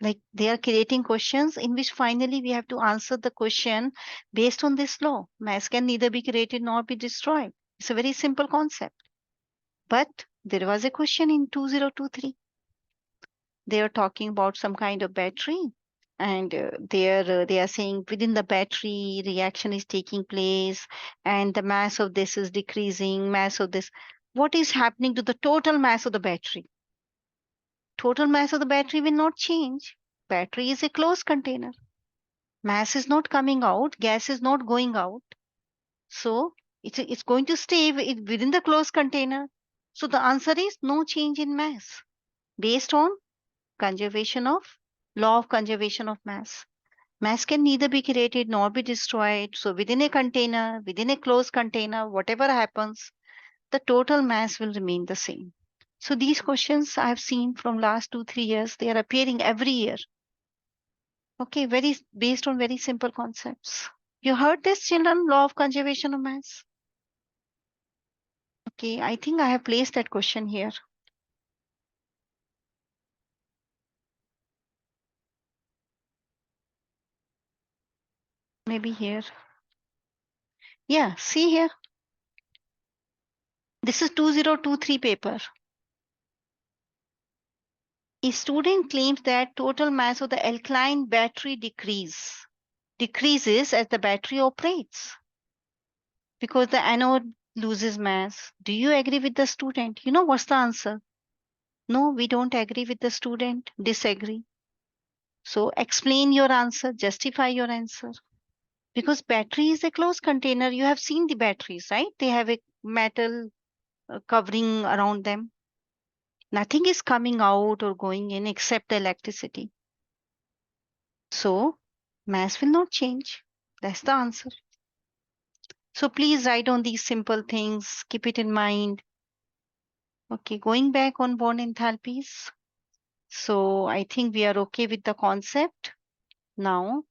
Like they are creating questions in which finally we have to answer the question based on this law. Mass can neither be created nor be destroyed. It's a very simple concept. But there was a question in 2023. They are talking about some kind of battery, and they are saying within the battery reaction is taking place, and the mass of this is decreasing. Mass of this, what is happening to the total mass of the battery? Total mass of the battery will not change. Battery is a closed container. Mass is not coming out. Gas is not going out. So it's going to stay within the closed container. So the answer is no change in mass based on conservation of law of conservation of mass. Mass can neither be created nor be destroyed. So within a container, within a closed container, whatever happens, the total mass will remain the same. So these questions I have seen from last 2 3 years, they are appearing every year. Okay, very based on very simple concepts. You heard this, children, law of conservation of mass? Okay, I think I have placed that question here. Maybe here. Yeah, see here. This is 2023 paper. A student claims that total mass of the alkaline battery decreases as the battery operates because the anode loses mass. Do you agree with the student? You know what's the answer? No, we don't agree with the student. Disagree. So explain your answer, justify your answer. Because battery is a closed container. You have seen the batteries, right? They have a metal covering around them. Nothing is coming out or going in except the electricity. So mass will not change. That's the answer. So please write on these simple things. Keep it in mind. Okay, going back on bond enthalpies. So I think we are okay with the concept. Now,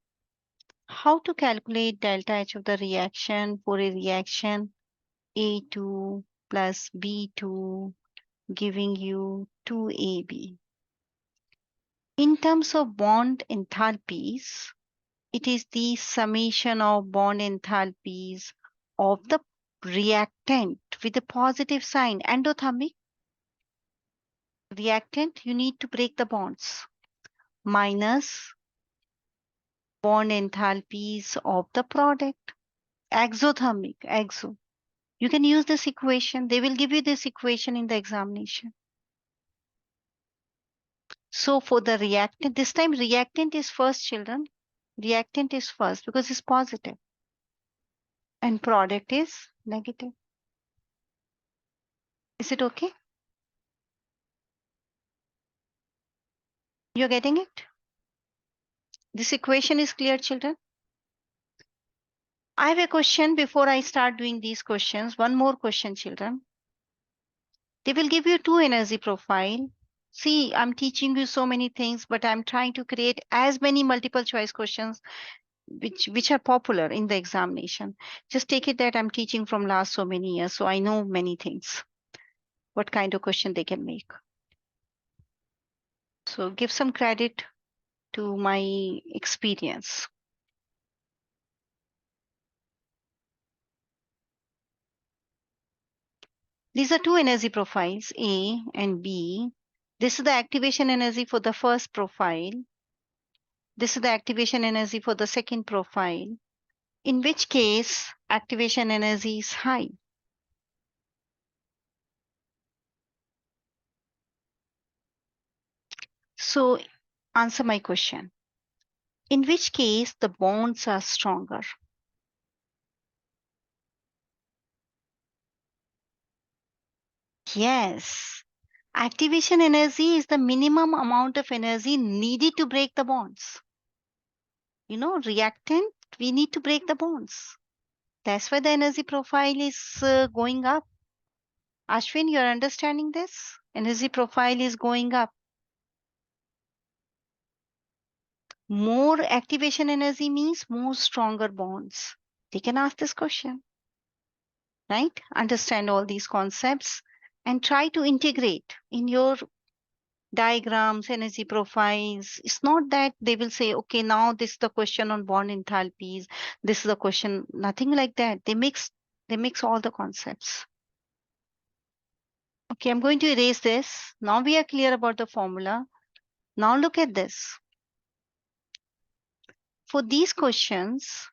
how to calculate delta H of the reaction for a reaction A2 plus B2 giving you 2AB. In terms of bond enthalpies, it is the summation of bond enthalpies of the reactant with a positive sign, endothermic reactant, you need to break the bonds, minus bond enthalpies of the product, exothermic, exo. You can use this equation. They will give you this equation in the examination. So for the reactant, this time reactant is first, children. Reactant is first because it's positive and product is negative. Is it okay? You're getting it? This equation is clear, children? I have a question before I start doing these questions. One more question, children. They will give you two energy profile. See, I'm teaching you so many things, but I'm trying to create as many multiple choice questions which are popular in the examination. Just take it that I'm teaching from last so many years, so I know many things, what kind of question they can make. So give some credit to my experience. These are two energy profiles, A and B. This is the activation energy for the first profile. This is the activation energy for the second profile. In which case, activation energy is high. So answer my question. In which case, the bonds are stronger. Yes. Activation energy is the minimum amount of energy needed to break the bonds. Reactant, we need to break the bonds. That's why the energy profile is going up. Ashwin, you're understanding this? Energy profile is going up. More activation energy means more stronger bonds. They can ask this question, right? Understand all these concepts and try to integrate in your diagrams, energy profiles. It's not that they will say, okay, now this is the question on bond enthalpies. This is the question. Nothing like that. They mix all the concepts. Okay, I'm going to erase this. Now we are clear about the formula. Now look at this. For these questions,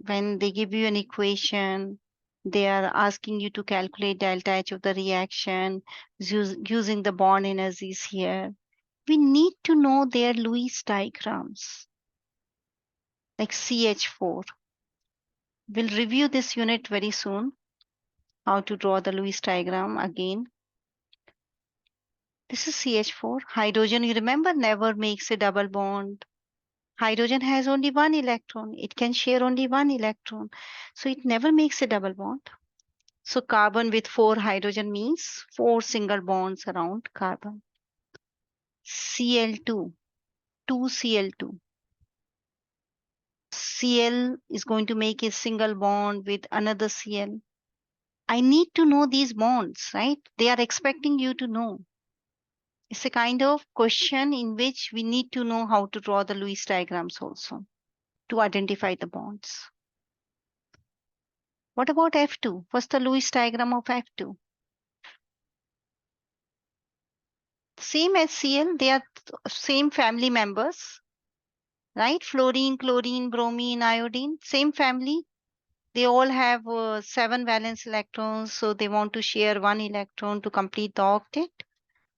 when they give you an equation, they are asking you to calculate delta H of the reaction using the bond energies here. We need to know their Lewis diagrams, like CH4. We'll review this unit very soon, how to draw the Lewis diagram again. This is CH4. Hydrogen, you remember, never makes a double bond. Hydrogen has only one electron. It can share only one electron. So it never makes a double bond. So carbon with 4 hydrogen means 4 single bonds around carbon. Cl2, 2Cl2. Cl is going to make a single bond with another Cl. I need to know these bonds, right? They are expecting you to know. It's a kind of question in which we need to know how to draw the Lewis diagrams also to identify the bonds. What about F2? What's the Lewis diagram of F2? Same as Cl, they are same family members, right? Fluorine, chlorine, bromine, iodine, same family. They all have 7 valence electrons, so they want to share 1 electron to complete the octet.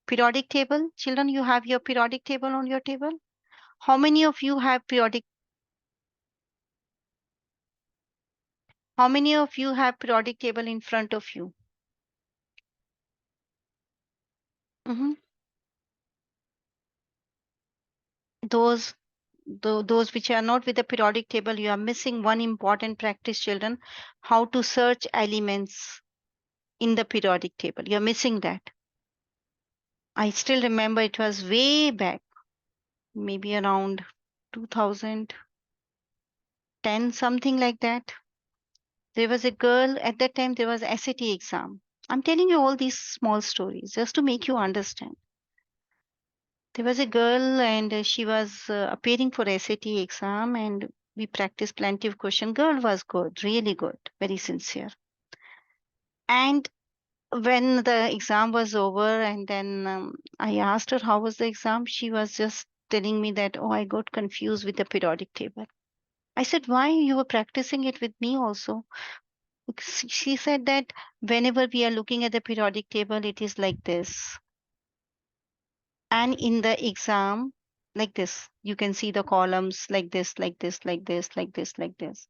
Periodic table. Children, you have your periodic table on your table. How many of you have periodic? How many of you have periodic table in front of you? Mhm. Those those which are not with the periodic table, you are missing one important practice, children, how to search elements in the periodic table. You're missing that. I still remember it was way back, maybe around 2010, something like that. There was a girl at that time, there was SAT exam. I'm telling you all these small stories just to make you understand. There was a girl and she was appearing for SAT exam and we practiced plenty of question. Girl was good, really good, very sincere. And when the exam was over and then I asked her how was the exam, she was just telling me that, oh, I got confused with the periodic table. I said, why? You were practicing it with me also. She said that whenever we are looking at the periodic table, it is like this. And in the exam, like this, you can see the columns like this, like this, like this, like this, like this.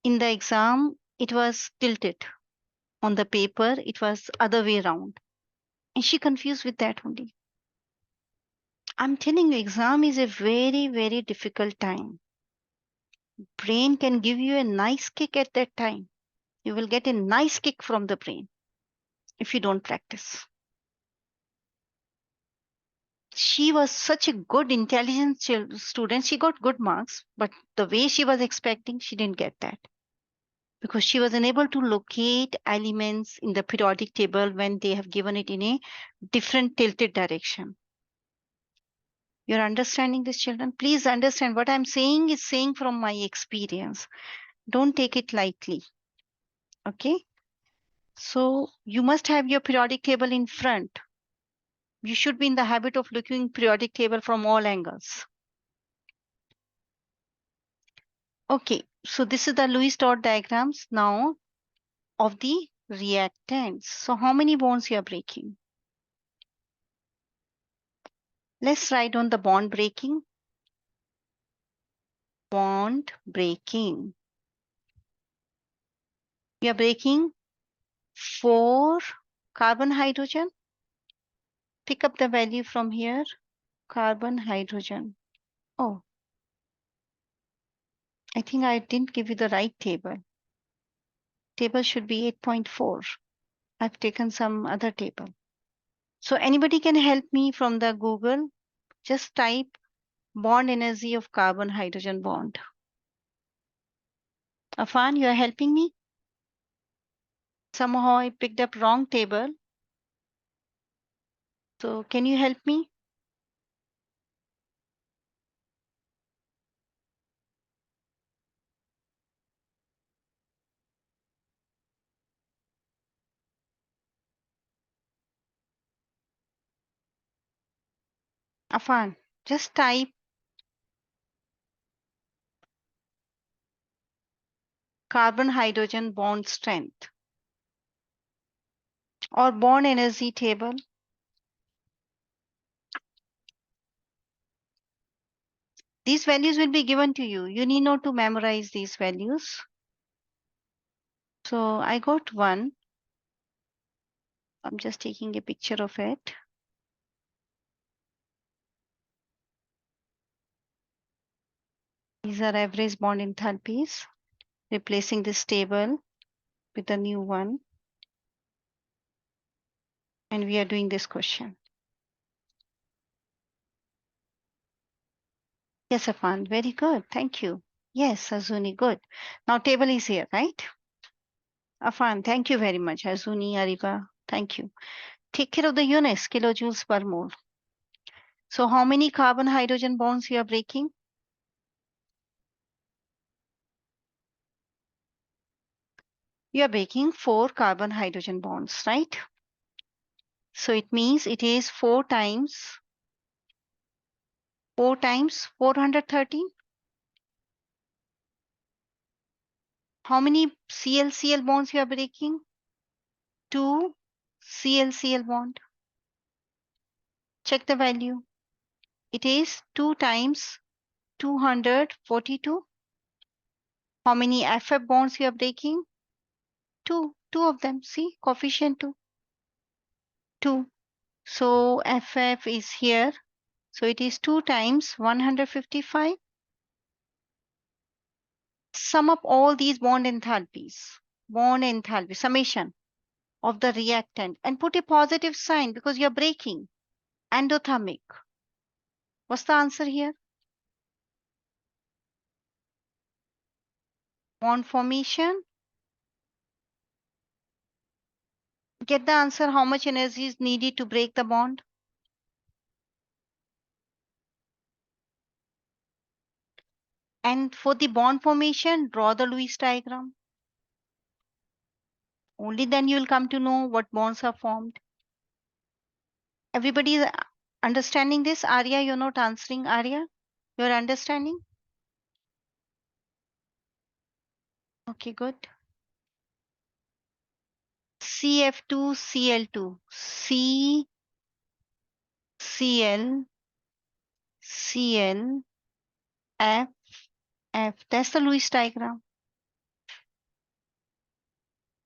In the exam, it was tilted. On the paper, it was other way around. And she confused with that only. I'm telling you, exam is a very, very difficult time. Brain can give you a nice kick at that time. You will get a nice kick from the brain if you don't practice. she was such a good, intelligent student. She got good marks, but the way she was expecting, she didn't get that because she was unable to locate elements in the periodic table when they have given it in a different tilted direction. You're understanding this, children? Please understand what I'm saying is saying from my experience. Don't take it lightly. Okay? So you must have your periodic table in front. You should be in the habit of looking periodic table from all angles. Okay, so this is the Lewis dot diagrams now of the reactants. So how many bonds you are breaking? Let's write on the bond breaking. Bond breaking. We are breaking 4 carbon hydrogen. Pick up the value from here. Carbon hydrogen. Oh, I think I didn't give you the right table. Table should be 8.4. I've taken some other table. So anybody can help me from the Google. Just type bond energy of carbon hydrogen bond. Afan, you are helping me? Somehow I picked up wrong table. So can you help me? Afan, just type carbon hydrogen bond strength or bond energy table. These values will be given to you. You need not to memorize these values. So I got one. I'm just taking a picture of it. These are average bond enthalpies. Replacing this table with a new one. And we are doing this question. Yes, Afan, very good. Thank you. Yes, Azuni, good. Now table is here, right? Afan, thank you very much. Azuni, Ariba, thank you. Take care of the units, kilojoules per mole. So how many carbon hydrogen bonds you are breaking? You are breaking 4 carbon hydrogen bonds, right? So it means it is 4 times 413. How many CL-Cl bonds you are breaking? 2 CL-Cl bond. Check the value. It is 2 times 242. How many FF bonds you are breaking? 2. 2 of them. See, coefficient 2. 2. So FF is here. So it is 2 times 155. Sum up all these bond enthalpies. Bond enthalpy, summation of the reactant. And put a positive sign because you're breaking. Endothermic. What's the answer here? Bond formation. Get the answer how much energy is needed to break the bond. And for the bond formation, draw the Lewis diagram. Only then you will come to know what bonds are formed. Everybody is understanding this? Arya, you're not answering. Arya, you're understanding? Okay, good. CF2Cl2. CCl, Cl, F, F. That's the Lewis diagram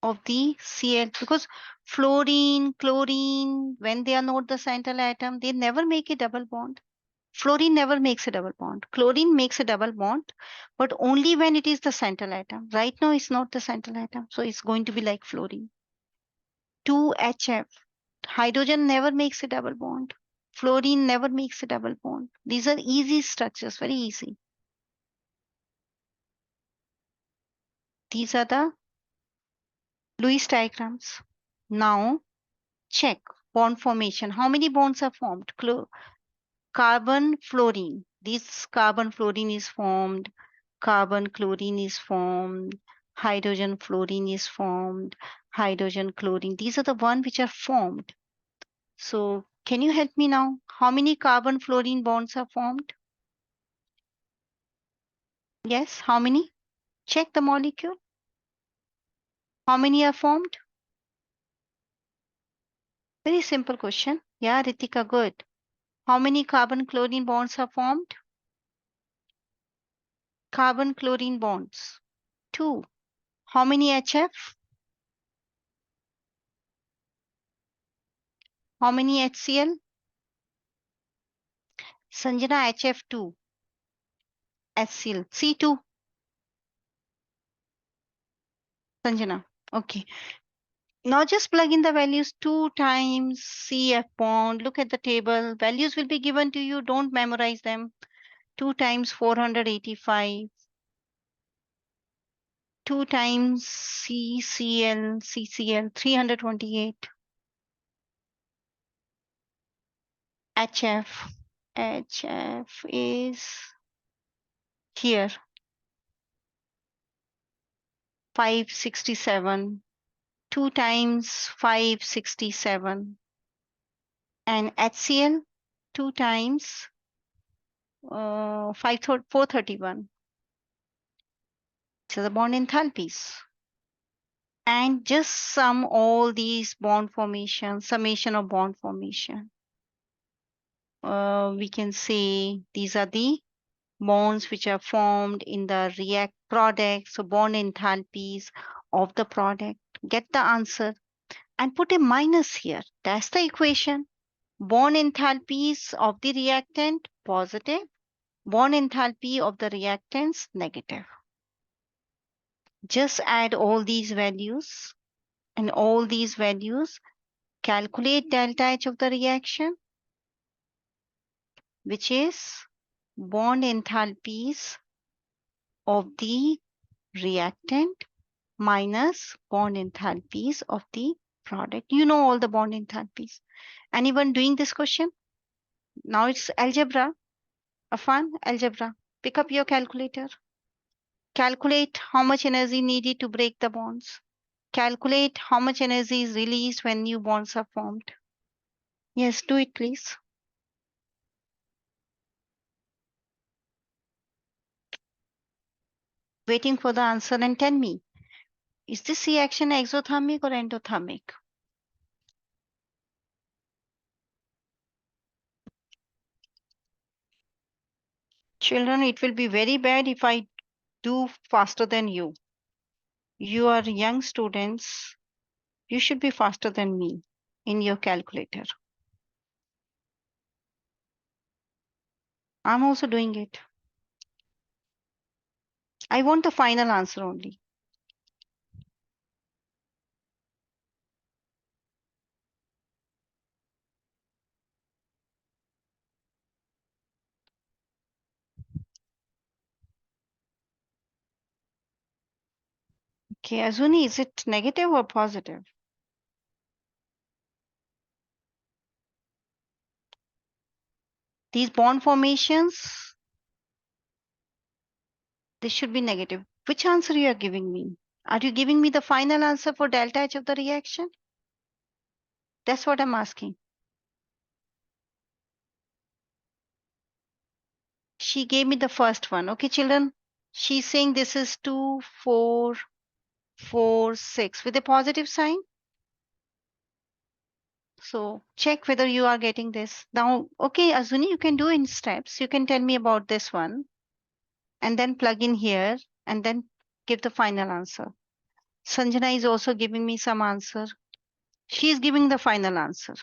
of the Cl. Because fluorine, chlorine, when they are not the central atom, they never make a double bond. Fluorine never makes a double bond. Chlorine makes a double bond, but only when it is the central atom. Right now, it's not the central atom. So it's going to be like fluorine. 2HF. Hydrogen never makes a double bond. Fluorine never makes a double bond. These are easy structures, very easy. These are the Lewis diagrams. Now check bond formation. How many bonds are formed? Carbon fluorine. This carbon fluorine is formed. Carbon chlorine is formed. Hydrogen fluorine is formed. Hydrogen chlorine. These are the ones which are formed. So can you help me now? How many carbon fluorine bonds are formed? Yes, how many? Check the molecule. How many are formed? Very simple question. Yeah, Ritika, good. How many carbon chlorine bonds are formed? Carbon chlorine bonds. Two. How many HF? How many HCl? Sanjana, HF2. HCl. C2. Sanjana. Okay. Now just plug in the values 2 times CF bond. Look at the table. Values will be given to you. Don't memorize them. 2 times 485. 2 times CCl 328. HF. HF is here 567. 2 times 567. And HCl 2 times 431. So the bond enthalpies. And just sum all these bond formations, summation of bond formation. We can say these are the bonds which are formed in the react product, so bond enthalpies of the product. Get the answer and put a minus here. That's the equation. Bond enthalpies of the reactant positive, bond enthalpy of the reactants negative. Just add all these values and all these values. Calculate delta H of the reaction, which is bond enthalpies of the reactant minus bond enthalpies of the product. You know all the bond enthalpies. Anyone doing this question? Now it's algebra. A fun algebra. Pick up your calculator. Calculate how much energy needed to break the bonds. Calculate how much energy is released when new bonds are formed. Yes, do it please. Waiting for the answer and tell me, is this reaction exothermic or endothermic? Children, it will be very bad if I do faster than you. You are young students. You should be faster than me in your calculator. I'm also doing it. I want the final answer only. Okay, Azuni, is it negative or positive? These bond formations, they should be negative. Which answer you are giving me? Are you giving me the final answer for delta H of the reaction? That's what I'm asking. She gave me the first one. Okay, children. She's saying this is 2, 4, 4, 6 with a positive sign. So check whether you are getting this. Now, okay, Azuni, you can do in steps. You can tell me about this one and then plug in here and then give the final answer. Sanjana is also giving me some answer. She is giving the final answer.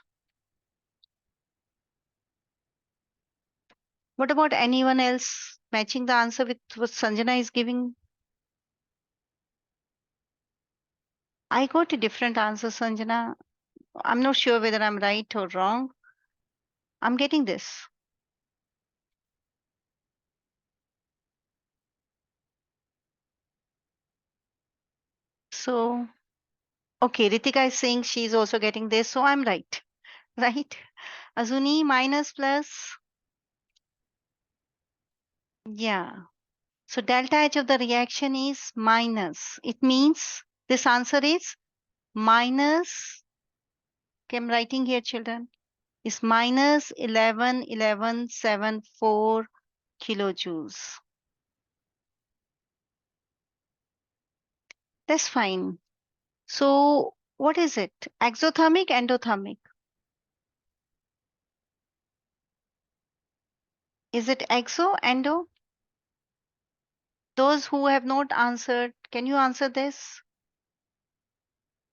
What about anyone else matching the answer with what Sanjana is giving? I got a different answer, Sanjana. I'm not sure whether I'm right or wrong. I'm getting this. So, okay, Ritika is saying she's also getting this, so I'm right. Right? Azuni minus plus. Yeah. So delta H of the reaction is minus. It means this answer is minus, okay, I'm writing here, children, is minus 11,1174 kilojoules. That's fine. So what is it? Exothermic, endothermic? Is it exo, endo? Those who have not answered, can you answer this?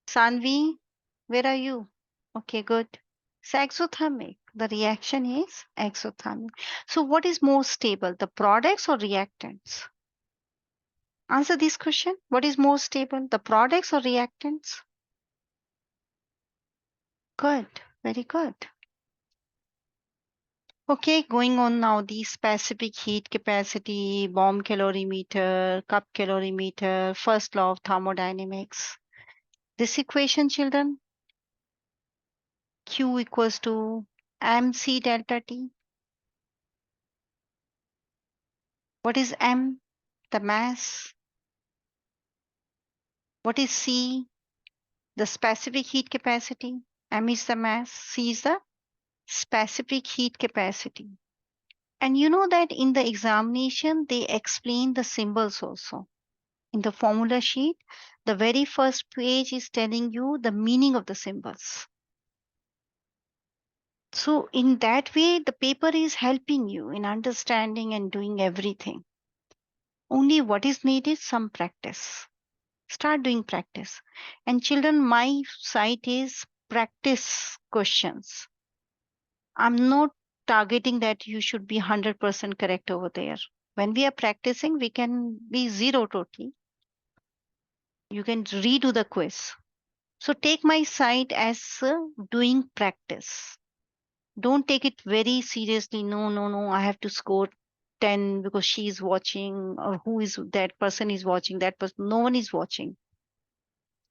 Sanvi, where are you? Okay, good. So exothermic. The reaction is exothermic. So what is more stable, the products or reactants? Answer this question. What is more stable, the products or reactants? Good. Very good. Okay, going on now, the specific heat capacity, bomb calorimeter, cup calorimeter, first law of thermodynamics. This equation, children, Q equals to mc delta T. What is M? The mass. What is C? The specific heat capacity. M is the mass, C is the specific heat capacity. And you know that in the examination, they explain the symbols also. In the formula sheet, the very first page is telling you the meaning of the symbols. So in that way, the paper is helping you in understanding and doing everything. Only what is needed, some practice. Start doing practice. And children, my site is practice questions. I'm not targeting that you should be 100% correct over there. When we are practicing, we can be zero totally. You can redo the quiz. So take my site as doing practice. Don't take it very seriously. No, no, no. I have to score 10 because she is watching, or who is that person is watching, that person. No one is watching.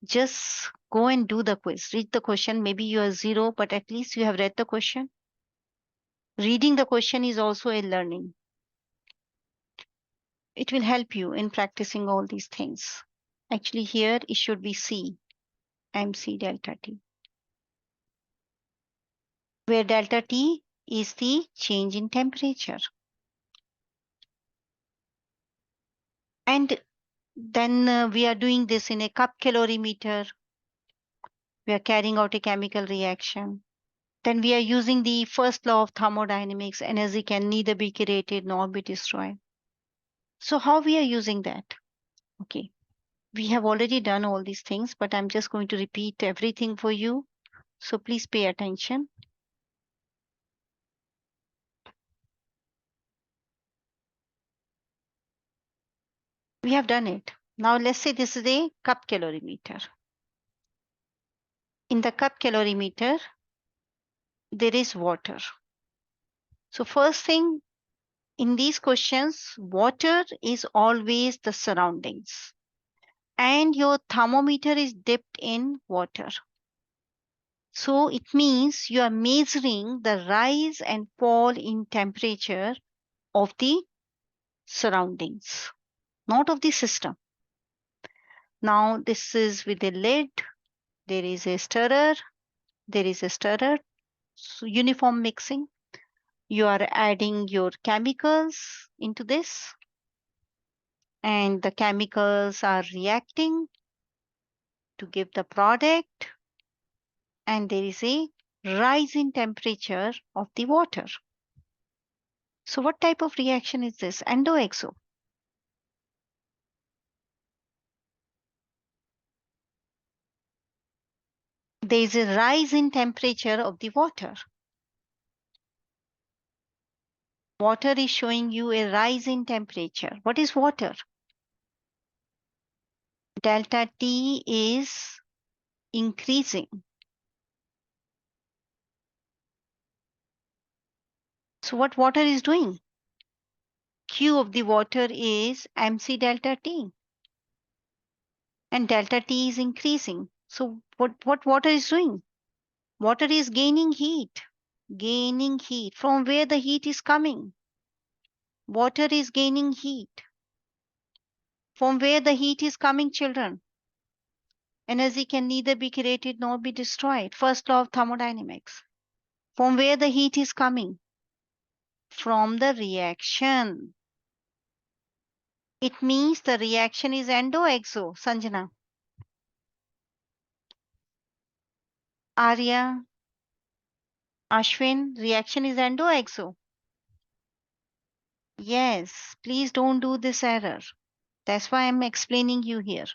Just go and do the quiz. Read the question. Maybe you are zero, but at least you have read the question. Reading the question is also a learning. It will help you in practicing all these things. Actually, here it should be C, MC delta T, where delta T is the change in temperature. And then we are doing this in a cup calorimeter. We are carrying out a chemical reaction. Then we are using the first law of thermodynamics. Energy can neither be created nor be destroyed. So how we are using that? Okay. We have already done all these things, but I'm just going to repeat everything for you. So please pay attention. We have done it. Now let's say this is a cup calorimeter. In the cup calorimeter, there is water. So first thing in these questions, water is always the surroundings. And your thermometer is dipped in water. So it means you are measuring the rise and fall in temperature of the surroundings, not of the system. Now this is with a lid. There is a stirrer. There is a stirrer. So uniform mixing. You are adding your chemicals into this, and the chemicals are reacting to give the product, and there is a rise in temperature of the water. So what type of reaction is this? Endo-exo. There is a rise in temperature of the water. Water is showing you a rise in temperature. What is water? Delta T is increasing. So what water is doing? Q of the water is mc delta T, and delta T is increasing. So what water is doing? Water is gaining heat. Gaining heat. From where the heat is coming? Water is gaining heat. From where the heat is coming, children? Energy can neither be created nor be destroyed. First law of thermodynamics. From where the heat is coming? From the reaction. It means the reaction is endo-exo. Sanjana, Arya, Ashwin, reaction is endo-exo. Yes, please don't do this error. That's why I'm explaining you here.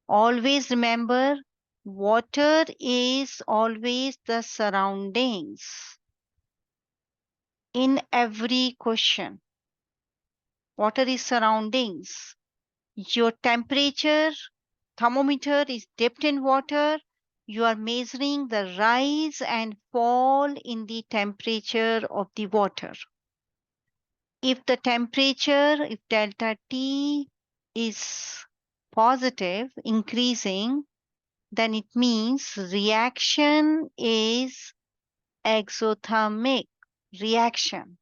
Always remember, water is always the surroundings in every question. Water is surroundings. Your temperature thermometer is dipped in water. You are measuring the rise and fall in the temperature of the water. If the temperature, if delta T is positive, increasing, then it means reaction is exothermic. Reaction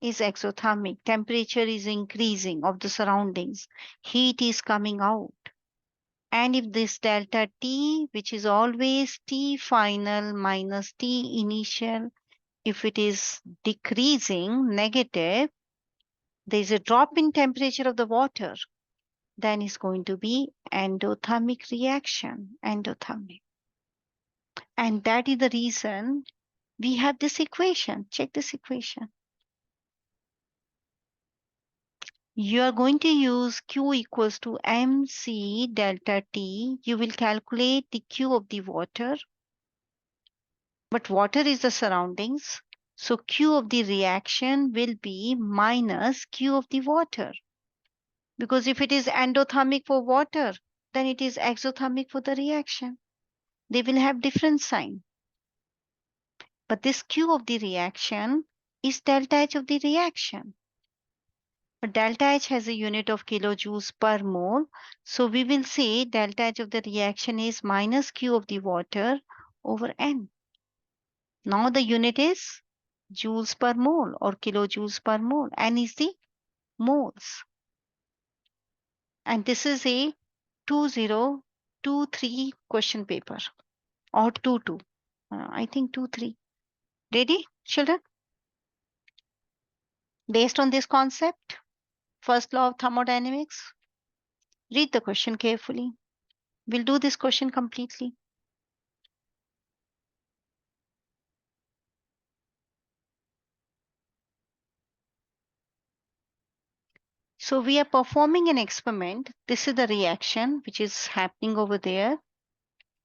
is exothermic. Temperature is increasing of the surroundings. Heat is coming out. And if this delta T, which is always T final minus T initial, if it is decreasing, negative, there is a drop in temperature of the water, then it's going to be endothermic reaction, endothermic. And that is the reason we have this equation. Check this equation. You are going to use Q equals to mc delta T. You will calculate the Q of the water, but water is the surroundings. So Q of the reaction will be minus Q of the water. Because if it is endothermic for water, then it is exothermic for the reaction. They will have different sign. But this Q of the reaction is delta H of the reaction. But delta H has a unit of kilojoules per mole. So we will say delta H of the reaction is minus Q of the water over N. Now the unit is joules per mole or kilojoules per mole. N is the moles. And this is a 2023 question paper or 22. I think 23. Ready, children? Based on this concept, first law of thermodynamics, read the question carefully. We'll do this question completely. So we are performing an experiment. This is the reaction which is happening over there.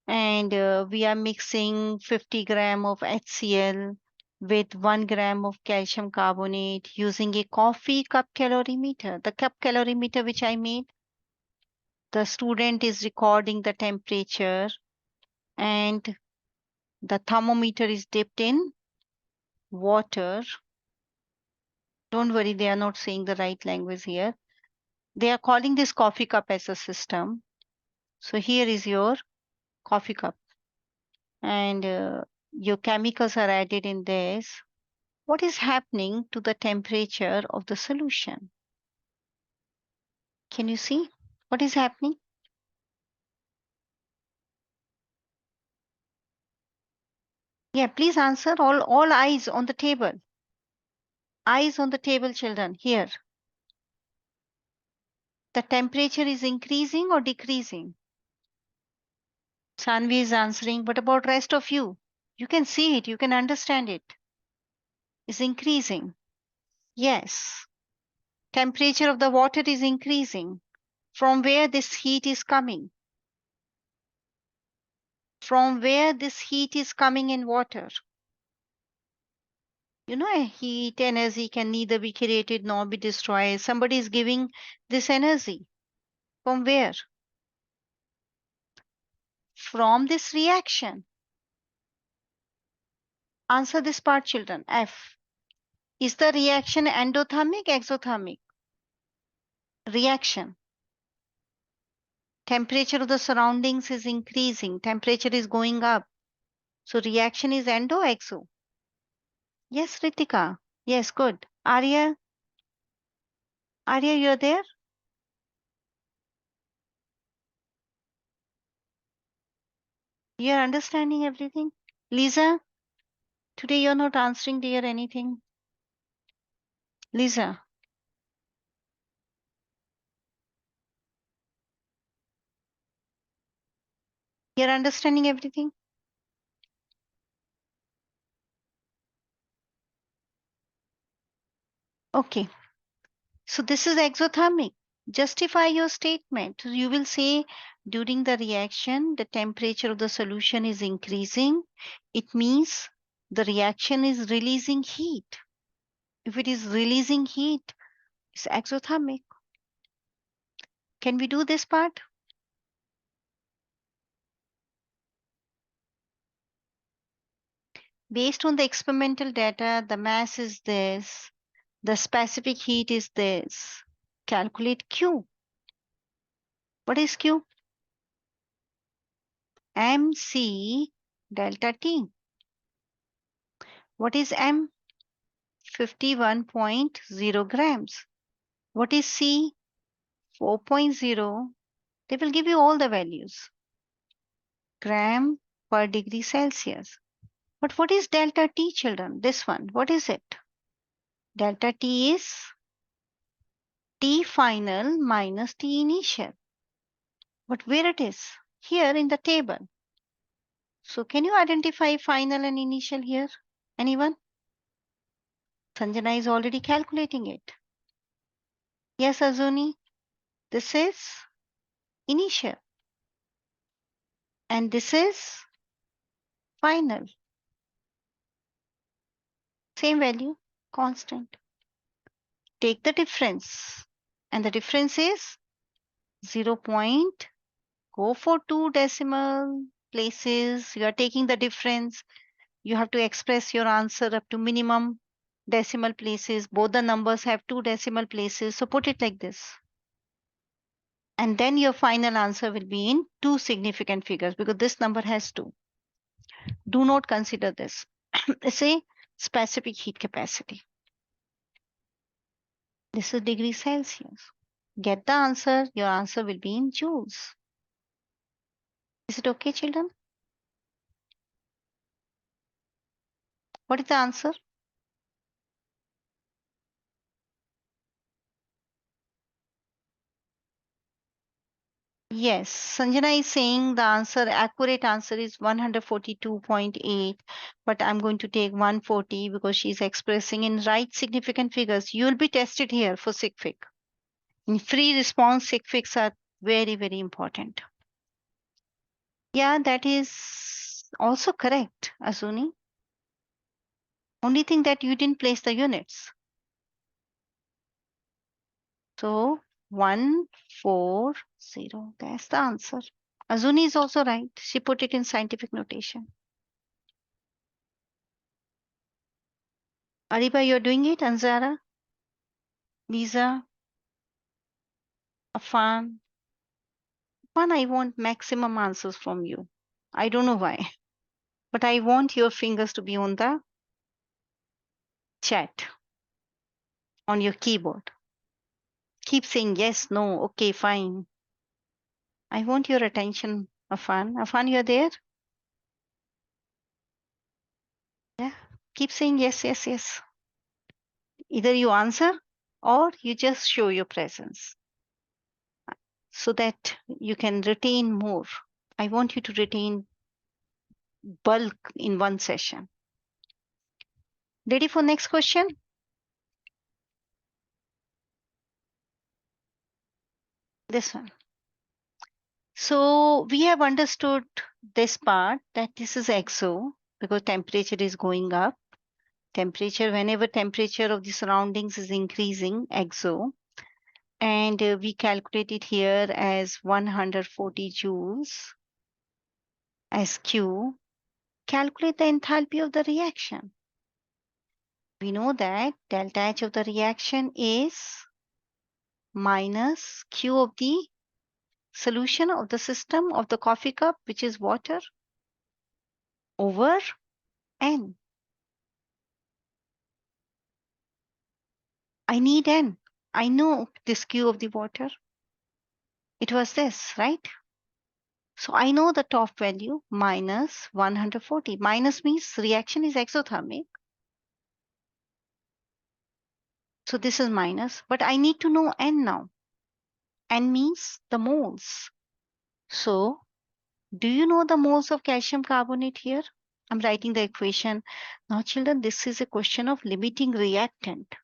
And we are mixing 50 gram of HCl with 1 gram of calcium carbonate using a coffee cup calorimeter. The cup calorimeter which I made, the student is recording the temperature and the thermometer is dipped in water. Don't worry, they are not saying the right language here. They are calling this coffee cup as a system. So here is your coffee cup and your chemicals are added in this. What is happening to the temperature of the solution? Can you see what is happening? Yeah, please answer. All eyes on the table. Eyes on the table, children. Here. The temperature is increasing or decreasing? Sanvi is answering. What about rest of you? You can see it. You can understand it. It's increasing. Yes. Temperature of the water is increasing. From where this heat is coming? From where this heat is coming in water? You know, a heat energy can neither be created nor be destroyed. Somebody is giving this energy. From where? From this reaction. Answer this part, children. F. Is the reaction endothermic, exothermic? Reaction. Temperature of the surroundings is increasing. Temperature is going up. So reaction is endo, exo. Yes, Ritika. Yes, good. Arya, you're there? You're understanding everything? Lisa, today you're not answering, dear, anything. Lisa, you're understanding everything? Okay. So this is exothermic. Justify your statement. So you will say during the reaction, the temperature of the solution is increasing. It means the reaction is releasing heat. If it is releasing heat, it's exothermic. Can we do this part? Based on the experimental data, the mass is this, the specific heat is this. Calculate Q. What is Q? MC delta T. What is M? 51.0 grams. What is C? 4.0. They will give you all the values. Gram per degree Celsius. But what is delta T, children? This one, what is it? Delta T is T final minus T initial. But where it is? Here in the table. So can you identify final and initial here? Anyone? Sanjana is already calculating it. Yes, Azuni, this is initial. And this is final. Same value, constant. Take the difference. And the difference is 0. Go for 2 decimal places. You are taking the difference. You have to express your answer up to minimum decimal places. Both the numbers have 2 decimal places. So put it like this. And then your final answer will be in 2 significant figures because this number has 2. Do not consider this. It's a specific heat capacity. This is degree Celsius. Get the answer. Your answer will be in joules. Is it okay, children? What is the answer? Yes, Sanjana is saying the answer, accurate answer is 142.8, but I'm going to take 140 because she's expressing in right significant figures. You will be tested here for SIGFIG. In free response, SIGFIGs are very, very important. Yeah, that is also correct, Azuni. Only thing that you didn't place the units. So 140, that's the answer. Azuni is also right. She put it in scientific notation. Ariba, you're doing it. Anzara, Lisa, Afan. Afan, I want maximum answers from you. I don't know why, but I want your fingers to be on the chat on your keyboard. Keep saying yes, no, okay, fine. I want your attention, Afan. Afan, you're there? Yeah. Keep saying yes, yes, yes. Either you answer or you just show your presence so that you can retain more. I want you to retain bulk in one session. Ready for next question? This one. So we have understood this part that this is exo because temperature is going up. Temperature, whenever temperature of the surroundings is increasing, exo. And we calculate it here as 140 joules as Q. Calculate the enthalpy of the reaction. We know that delta H of the reaction is minus Q of the solution of the system of the coffee cup, which is water, over N. I need N. I know this Q of the water. It was this, right? So I know the top value minus 140. Minus means reaction is exothermic. So this is minus, but I need to know N now. N means the moles. So do you know the moles of calcium carbonate here? I'm writing the equation. Now children, this is a question of limiting reactant.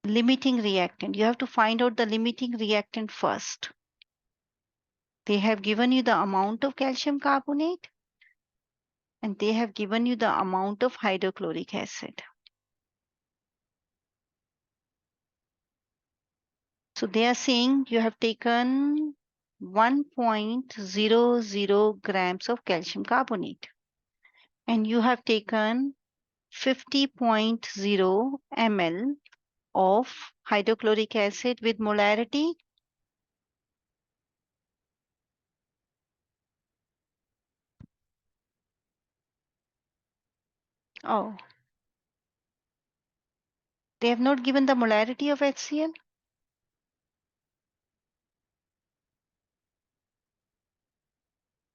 Limiting reactant. You have to find out the limiting reactant first. They have given you the amount of calcium carbonate and they have given you the amount of hydrochloric acid. So they are saying you have taken 1.00 grams of calcium carbonate and you have taken 50.0 ml of hydrochloric acid with molarity. Oh, they have not given the molarity of HCl.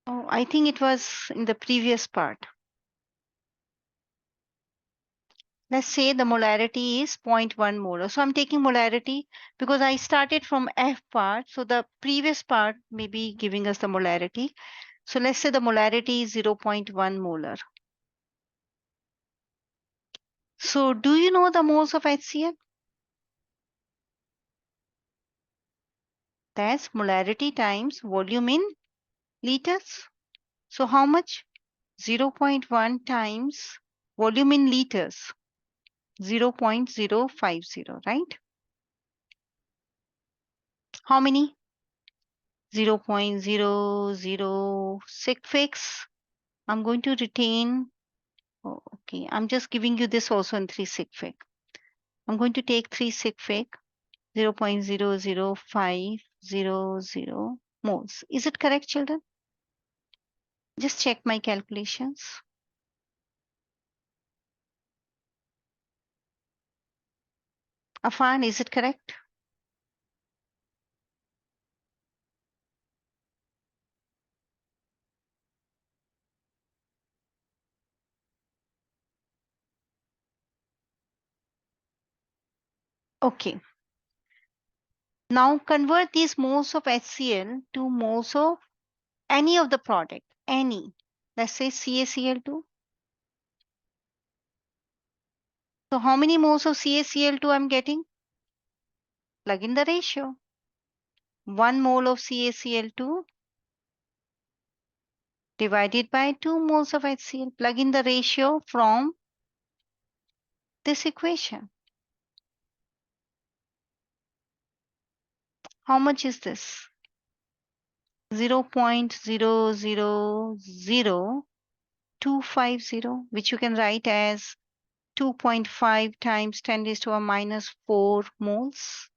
Oh, I think it was in the previous part. Let's say the molarity is 0.1 molar. So I'm taking molarity because I started from F part. So the previous part may be giving us the molarity. So let's say the molarity is 0.1 molar. So do you know the moles of HCl? That's molarity times volume in liters. So how much? 0.1 times volume in liters. 0.050, right? How many? 0.006. I'm going to retain. Oh, okay, I'm just giving you this also in 3 sig fig. I'm going to take 3 sig fig, 0.00500 moles. Is it correct, children? Just check my calculations. Afan, is it correct? Okay. Now convert these moles of HCl to moles of any of the product, any. Let's say CaCl2. So how many moles of CaCl2 I'm getting? Plug in the ratio. 1 mole of CaCl2 divided by 2 moles of HCl. Plug in the ratio from this equation. How much is this? 0.000250, which you can write as 2.5 times 10 raised to a minus 4 moles.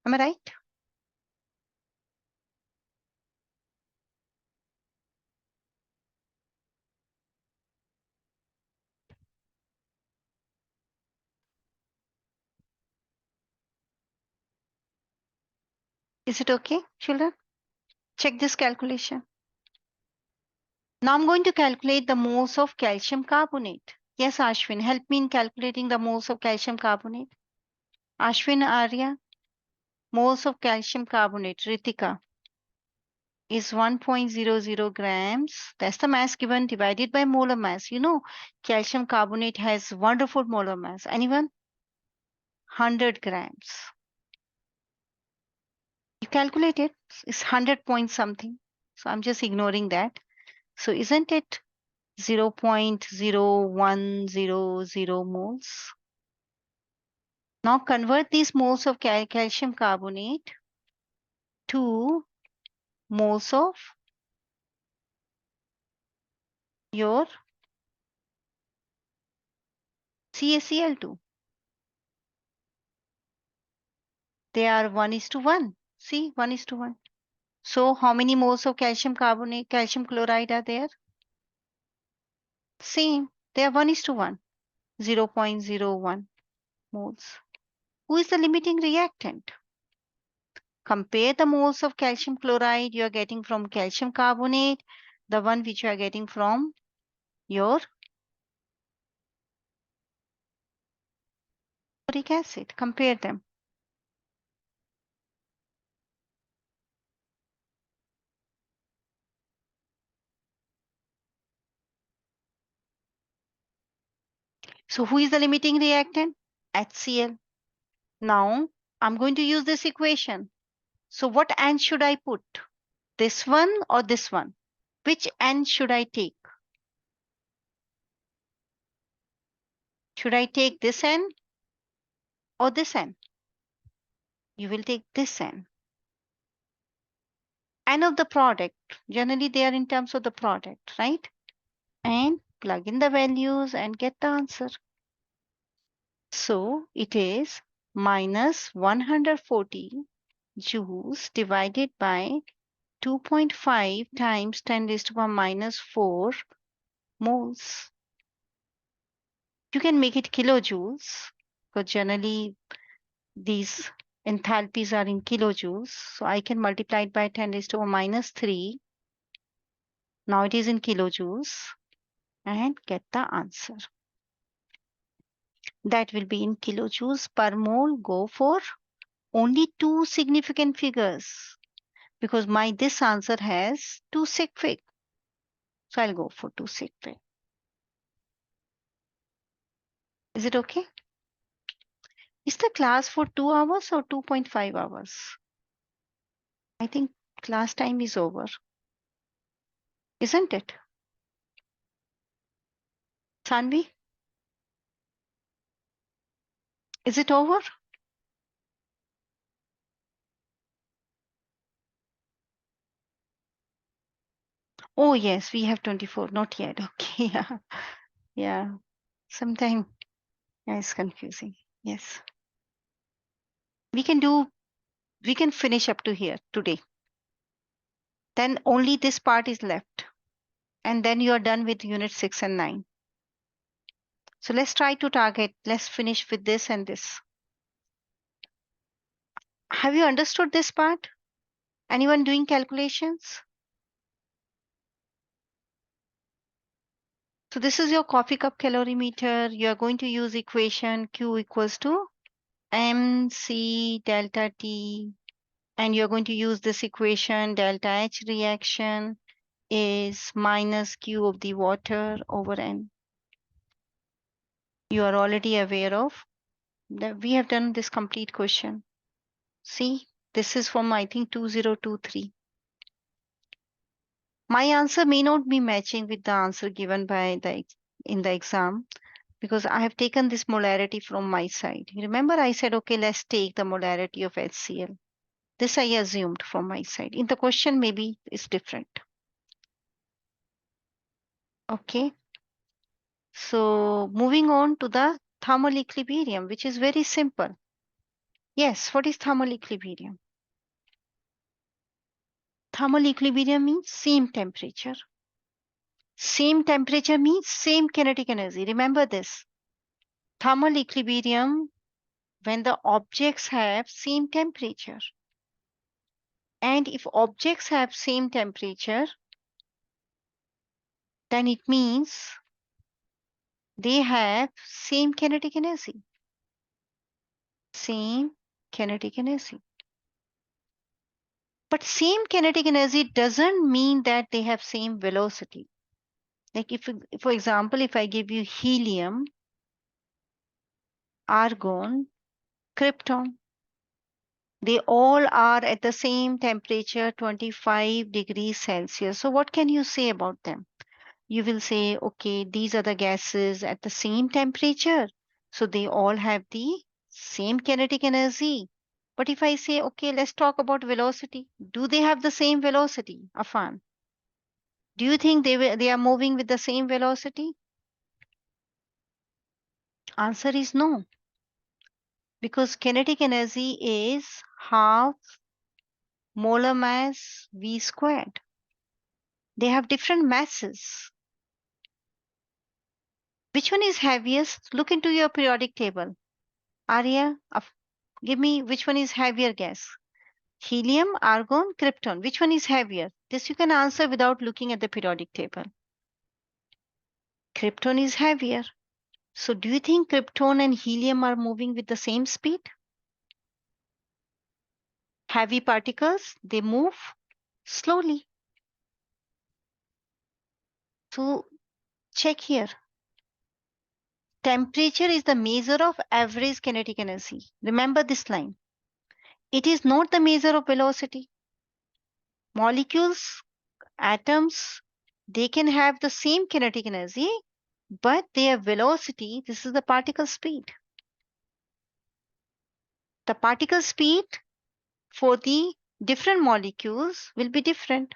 Am I right? Is it okay, children? Check this calculation. Now I'm going to calculate the moles of calcium carbonate. Yes, Ashwin, help me in calculating the moles of calcium carbonate. Ashwin, Arya, moles of calcium carbonate, Ritika, is 1.00 grams. That's the mass given divided by molar mass. You know, calcium carbonate has wonderful molar mass. Anyone? 100 grams. You calculate it, it's 100 point something. So I'm just ignoring that. So isn't it 0.0100 moles? Now convert these moles of calcium carbonate to moles of your CaCl2. They are 1:1. See, 1:1. So how many moles of calcium carbonate, calcium chloride are there? Same. They are 1:1. 0.01 moles. Who is the limiting reactant? Compare the moles of calcium chloride you are getting from calcium carbonate, the one which you are getting from your uric acid. Compare them. So who is the limiting reactant? HCl. Now I'm going to use this equation. So what N should I put? This one or this one? Which N should I take? Should I take this N or this N? You will take this N. N of the product. Generally they are in terms of the product, right? And plug in the values and get the answer. So it is minus 140 joules divided by 2.5 times 10 raised to the power minus 4 moles. You can make it kilojoules because generally these enthalpies are in kilojoules. So I can multiply it by 10 raised to the power minus 3. Now it is in kilojoules and get the answer. That will be in kilojoules per mole. Go for only two significant figures because this answer has two sig fig. So I'll go for two sig fig. Is it okay? Is the class for 2 hours or 2.5 hours? I think class time is over, isn't it? Sanvi, is it over? Oh yes, we have 24, not yet. Okay, yeah. Yeah, sometime it's confusing. Yes. We can finish up to here today. Then only this part is left. And then you are done with unit 6 and 9. So let's try to target. Let's finish with this and this. Have you understood this part? Anyone doing calculations? So this is your coffee cup calorimeter. You are going to use equation Q equals to MC delta T. And you're going to use this equation delta H reaction is minus Q of the water over N. You are already aware of that we have done this complete question. See, this is from I think 2023. My answer may not be matching with the answer given by in the exam because I have taken this molarity from my side. Remember I said, okay, let's take the molarity of HCl. This I assumed from my side. In the question, maybe it's different. Okay. So moving on to the thermal equilibrium, which is very simple. Yes, what is thermal equilibrium? Thermal equilibrium means same temperature. Same temperature means same kinetic energy. Remember this. Thermal equilibrium when the objects have same temperature. And if objects have same temperature, then it means they have same kinetic energy. Same kinetic energy. But same kinetic energy doesn't mean that they have same velocity. Like if, for example, if I give you helium, argon, krypton, they all are at the same temperature, 25 degrees Celsius. So what can you say about them? You will say, okay, these are the gases at the same temperature. So they all have the same kinetic energy. But if I say, okay, let's talk about velocity. Do they have the same velocity, Afan? Do you think they are moving with the same velocity? Answer is no, because kinetic energy is half molar mass V squared. They have different masses. Which one is heaviest? Look into your periodic table. Arya, give me which one is heavier gas. Helium, argon, krypton. Which one is heavier? This you can answer without looking at the periodic table. Krypton is heavier. So do you think krypton and helium are moving with the same speed? Heavy particles, they move slowly. So check here. Temperature is the measure of average kinetic energy. Remember this line. It is not the measure of velocity. Molecules, atoms, they can have the same kinetic energy, but their velocity, this is the particle speed. The particle speed for the different molecules will be different.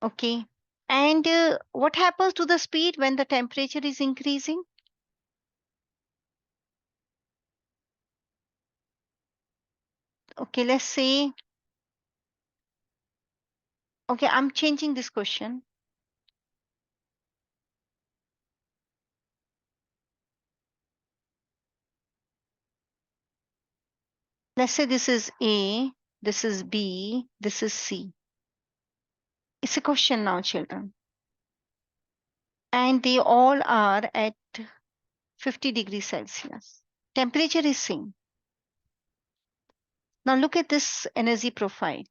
Okay. And what happens to the speed when the temperature is increasing? Okay, let's say, okay, I'm changing this question. Let's say this is A, this is B, this is C. It's a question now, children. And they all are at 50 degrees Celsius. Temperature is same. Now look at this energy profile.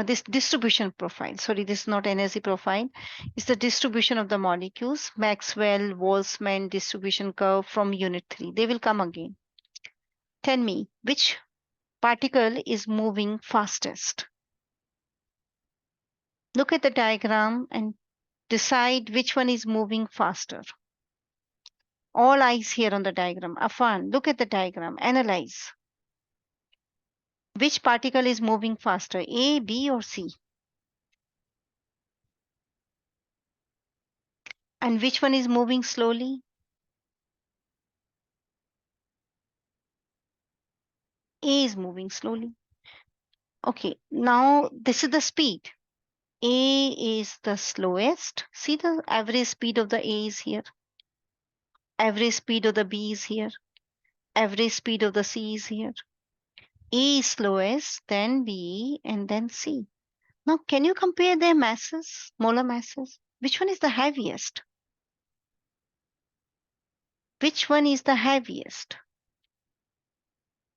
This distribution profile. Sorry, this is not energy profile. It's the distribution of the molecules. Maxwell, Boltzmann distribution curve from unit 3. They will come again. Tell me, which particle is moving fastest? Look at the diagram and decide which one is moving faster. All eyes here on the diagram. Afan, look at the diagram. Analyze. Which particle is moving faster, A, B, or C? And which one is moving slowly? A is moving slowly. Okay, now this is the speed. A is the slowest. See the average speed of the A is here. Average speed of the B is here. Average speed of the C is here. A is slowest, then B, and then C. Now, can you compare their masses, molar masses? Which one is the heaviest? Which one is the heaviest?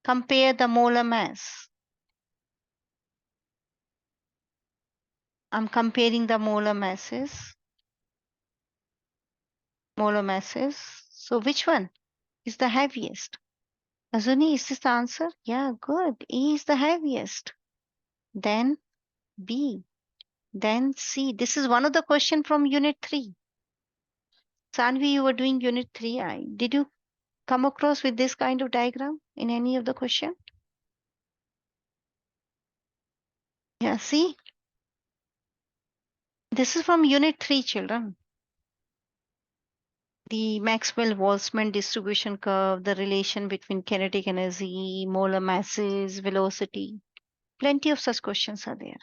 Compare the molar mass. I'm comparing the molar masses. Molar masses. So which one is the heaviest? Azuni, is this the answer? Yeah, good. A is the heaviest. Then B. Then C. This is one of the question from unit 3. Sanvi, you were doing unit 3. Did you come across with this kind of diagram in any of the question? Yeah, see? This is from unit 3, children. The Maxwell-Boltzmann distribution curve, the relation between kinetic energy, molar masses, velocity. Plenty of such questions are there.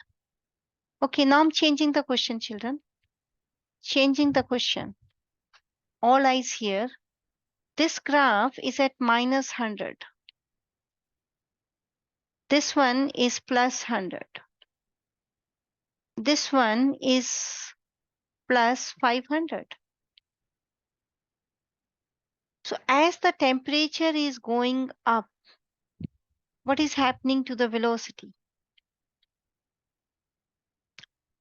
Okay, now I'm changing the question, children. Changing the question. All eyes here. This graph is at minus 100. This one is plus 100. This one is plus 500. So as the temperature is going up, what is happening to the velocity?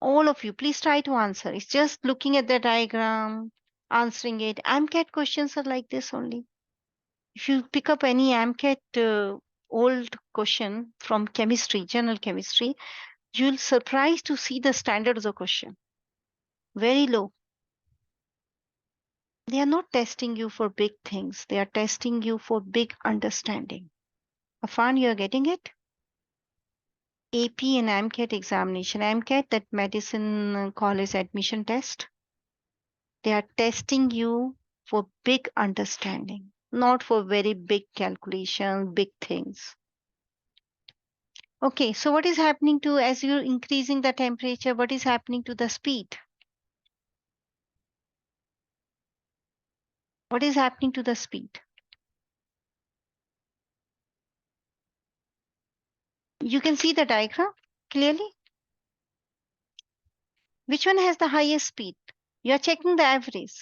All of you, please try to answer. It's just looking at the diagram, answering it. AMCAT questions are like this only. If you pick up any AMCAT old question from chemistry, general chemistry, you'll surprised to see the standard of the question. Very low. They are not testing you for big things. They are testing you for big understanding. Afan, you are getting it? AP and AMCAT examination. AMCAT, that medicine college admission test. They are testing you for big understanding, not for very big calculations, big things. Okay, so what is happening to, as you're increasing the temperature, what is happening to the speed? What is happening to the speed? You can see the diagram clearly. Which one has the highest speed? You are checking the average.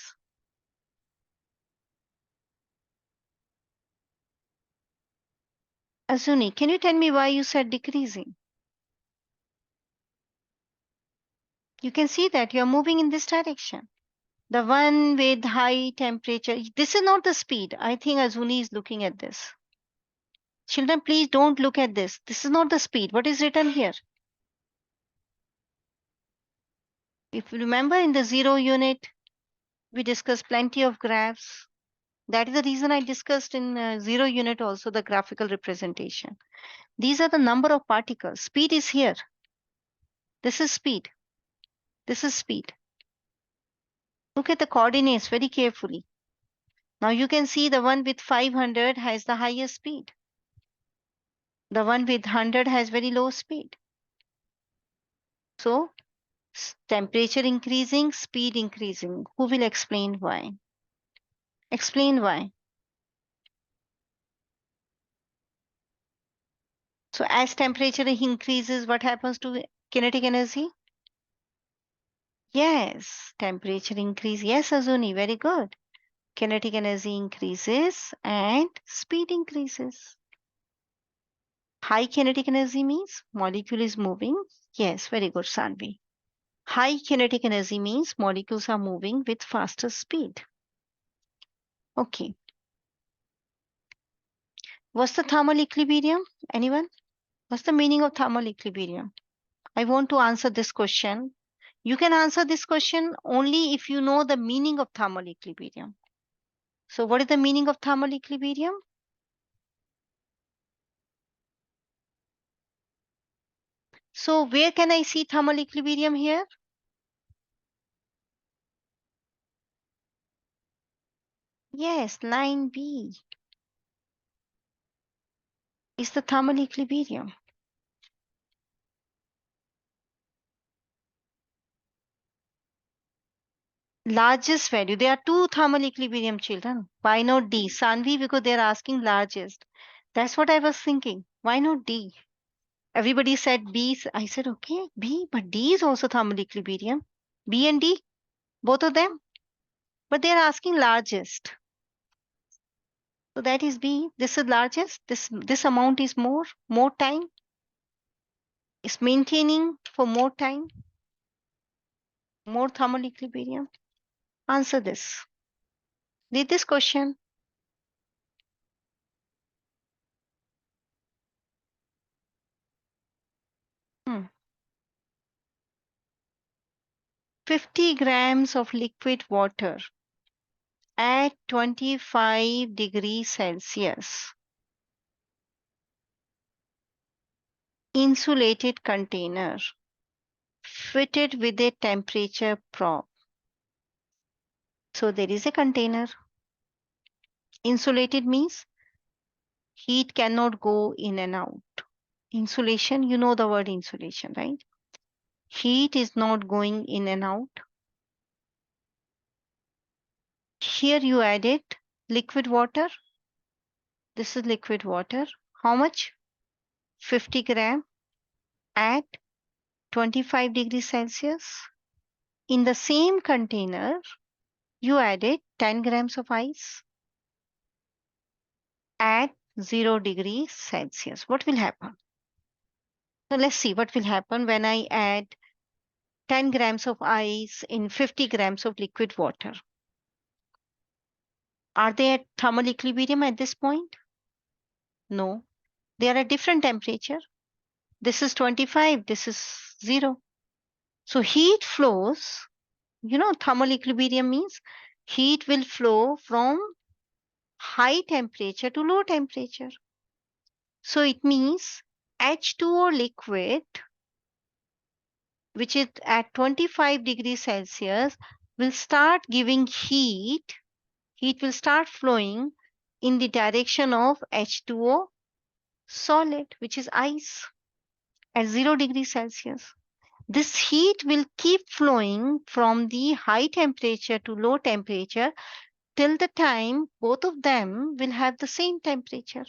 Azuni, can you tell me why you said decreasing? You can see that you are moving in this direction. The one with high temperature, this is not the speed. I think Azuni is looking at this. Children, please don't look at this. This is not the speed. What is written here? If you remember in the 0 unit, we discussed plenty of graphs. That is the reason I discussed in 0 unit also the graphical representation. These are the number of particles. Speed is here. This is speed. This is speed. Look at the coordinates very carefully. Now you can see the one with 500 has the highest speed. The one with 100 has very low speed. So temperature increasing, speed increasing. Who will explain why? Explain why. So as temperature increases, what happens to kinetic energy? Yes, temperature increase. Yes, Azuni, very good. Kinetic energy increases and speed increases. High kinetic energy means molecule is moving. Yes, very good, Sanvi. High kinetic energy means molecules are moving with faster speed. Okay. What's the thermal equilibrium? Anyone? What's the meaning of thermal equilibrium? I want to answer this question. You can answer this question only if you know the meaning of thermal equilibrium. So what is the meaning of thermal equilibrium? So where can I see thermal equilibrium here? Yes, line B is the thermal equilibrium. Largest value. There are two thermal equilibrium, children. Why not D? Sanvi, because they're asking largest. That's what I was thinking. Why not D? Everybody said B. I said, okay, B, but D is also thermal equilibrium. B and D, both of them. But they're asking largest. So that is B. This is largest. This amount is more time. Is maintaining for more time, more thermal equilibrium. Answer this. Read this question. Hmm. 50 grams of liquid water at 25 degrees Celsius. Insulated container fitted with a temperature probe. So there is a container. Insulated means heat cannot go in and out. Insulation, you know the word insulation, right? Heat is not going in and out. Here you added liquid water. This is liquid water. How much? 50 gram at 25 degrees Celsius. In the same container, you added 10 grams of ice at 0 degrees Celsius. What will happen? So let's see what will happen when I add 10 grams of ice in 50 grams of liquid water. Are they at thermal equilibrium at this point? No. They are at different temperature. This is 25, this is 0. So heat flows, thermal equilibrium means heat will flow from high temperature to low temperature. So it means H2O liquid, which is at 25 degrees Celsius, will start giving heat Heat will start flowing in the direction of H2O solid, which is ice, at 0 degrees Celsius. This heat will keep flowing from the high temperature to low temperature till the time both of them will have the same temperature.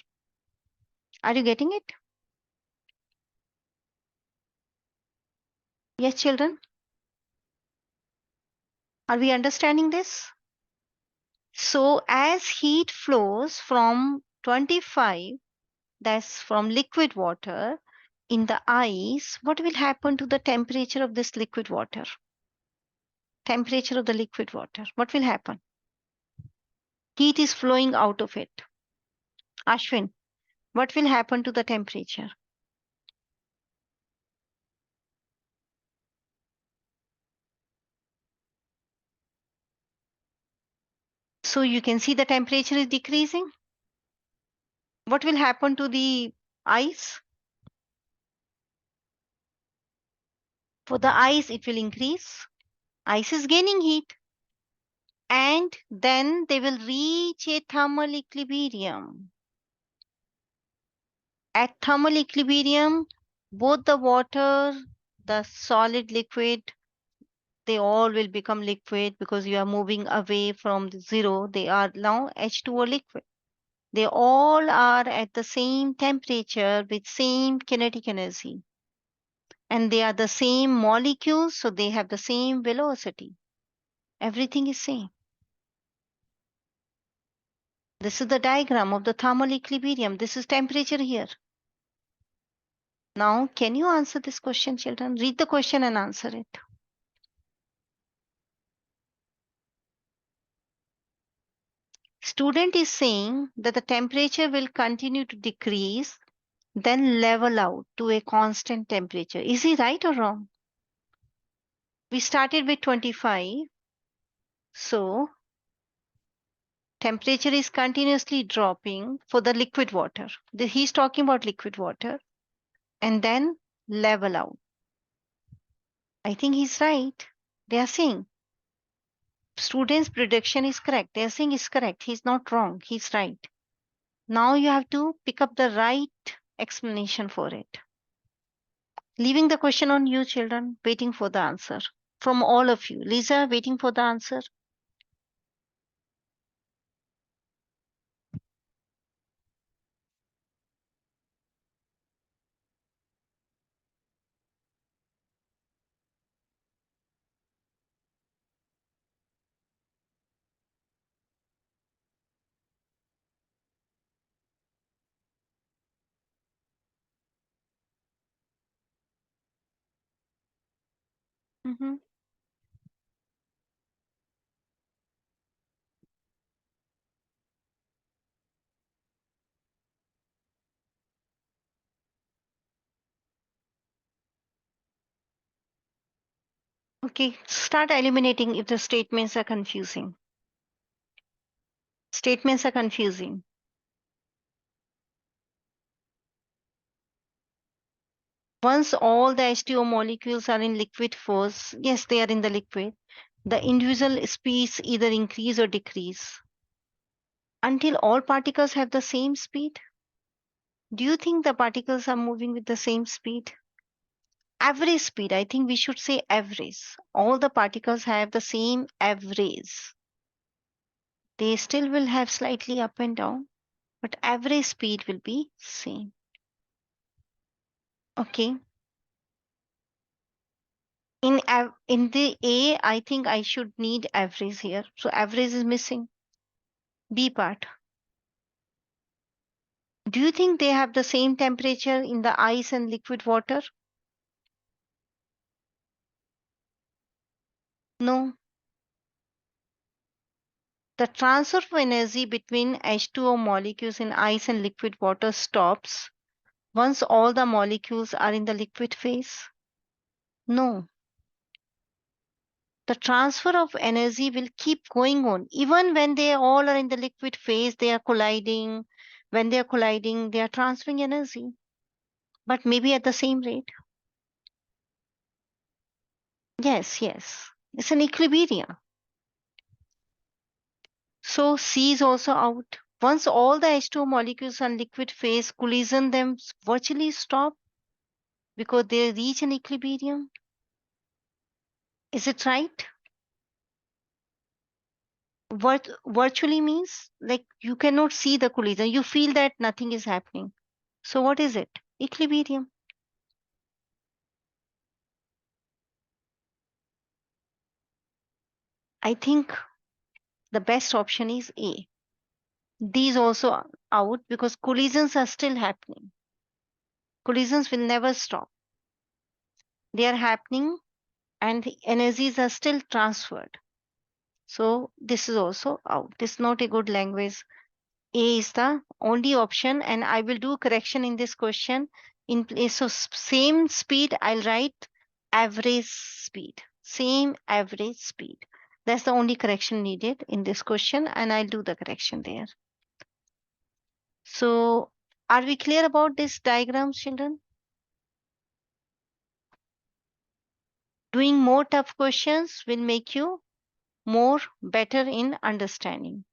Are you getting it? Yes, children? Are we understanding this? So as heat flows from 25, that's from liquid water, in the ice, what will happen to the temperature of this liquid water? Temperature of the liquid water. What will happen? Heat is flowing out of it. Ashwin, what will happen to the temperature? So you can see the temperature is decreasing. What will happen to the ice? For the ice, it will increase. Ice is gaining heat. And then they will reach a thermal equilibrium. At thermal equilibrium, both the water, the solid liquid, they all will become liquid because you are moving away from the zero. They are now H2O liquid. They all are at the same temperature with same kinetic energy. And they are the same molecules, so they have the same velocity. Everything is same. This is the diagram of the thermal equilibrium. This is temperature here. Now, can you answer this question, children? Read the question and answer it. Student is saying that the temperature will continue to decrease, then level out to a constant temperature. Is he right or wrong? We started with 25. So, temperature is continuously dropping for the liquid water. He's talking about liquid water. And then level out. I think he's right. They are saying student's prediction is correct. They are saying is correct. He's not wrong. He's right. Now you have to pick up the right explanation for it. Leaving the question on you, children, waiting for the answer from all of you. Lisa, waiting for the answer. Mm-hmm. Okay, start eliminating if the statements are confusing. Statements are confusing. Once all the H2O molecules are in liquid force, yes, they are in the liquid, the individual speeds either increase or decrease until all particles have the same speed. Do you think the particles are moving with the same speed? Average speed, I think we should say average. All the particles have the same average. They still will have slightly up and down, but average speed will be same. Okay. In the A, I think I should need average here. So average is missing. B part. Do you think they have the same temperature in the ice and liquid water? No. The transfer of energy between H2O molecules in ice and liquid water stops once all the molecules are in the liquid phase. No. The transfer of energy will keep going on. Even when they all are in the liquid phase, they are colliding. When they are colliding, they are transferring energy, but maybe at the same rate. Yes, yes. It's an equilibrium. So C is also out. Once all the H2O molecules are in liquid phase, collision them virtually stop because they reach an equilibrium. Is it right? Virtually means like you cannot see the collision. You feel that nothing is happening. So what is it? Equilibrium. I think the best option is A. D is also out because collisions are still happening. Collisions will never stop. They are happening and the energies are still transferred. So this is also out. This is not a good language. A is the only option, and I will do correction in this question. In place of same speed, I'll write average speed. Same average speed. That's the only correction needed in this question, and I'll do the correction there. So, are we clear about this diagram, children? Doing more tough questions will make you more better in understanding.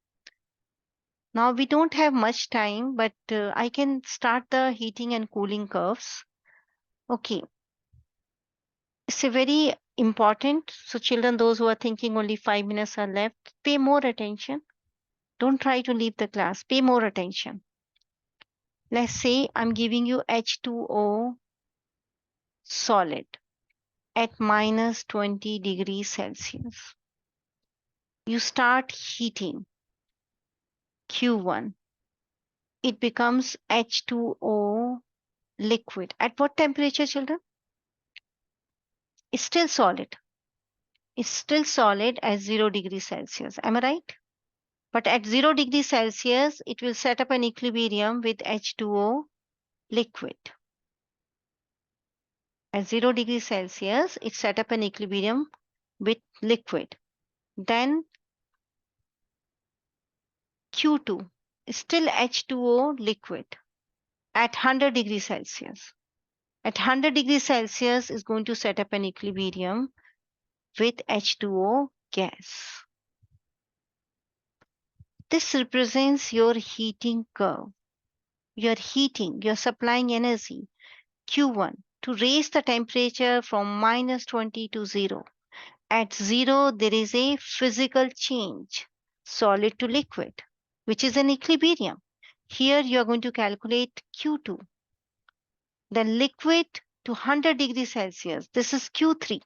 Now we don't have much time, but I can start the heating and cooling curves. Okay, it's a very important. So children, those who are thinking only 5 minutes are left, pay more attention. Don't try to leave the class. Pay more attention. Let's say I'm giving you H2O solid at minus 20 degrees Celsius. You start heating Q1. It becomes H2O liquid. At what temperature, children? It's still solid. It's still solid at 0 degrees Celsius. Am I right? But at 0 degrees Celsius, it will set up an equilibrium with H2O liquid. At 0 degrees Celsius, it set up an equilibrium with liquid. Then Q2 is still H2O liquid at 100 degrees Celsius. At 100 degrees Celsius is going to set up an equilibrium with H2O gas. This represents your heating curve. You're heating, you're supplying energy, Q1, to raise the temperature from minus 20 to 0. At 0, there is a physical change, solid to liquid, which is an equilibrium. Here you are going to calculate Q2. Then liquid to 100 degrees Celsius. This is Q3.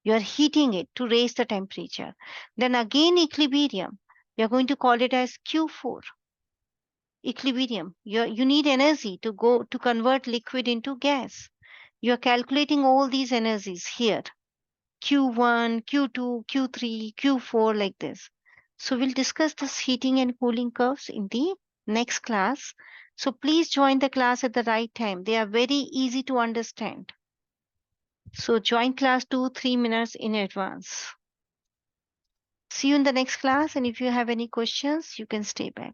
You are heating it to raise the temperature. Then again equilibrium. You are going to call it as Q4. Equilibrium. You need energy to go to convert liquid into gas. You are calculating all these energies here. Q1, Q2, Q3, Q4 like this. So we'll discuss this heating and cooling curves in the next class. So please join the class at the right time. They are very easy to understand. So join class 2-3 minutes in advance. See you in the next class, and if you have any questions, you can stay back.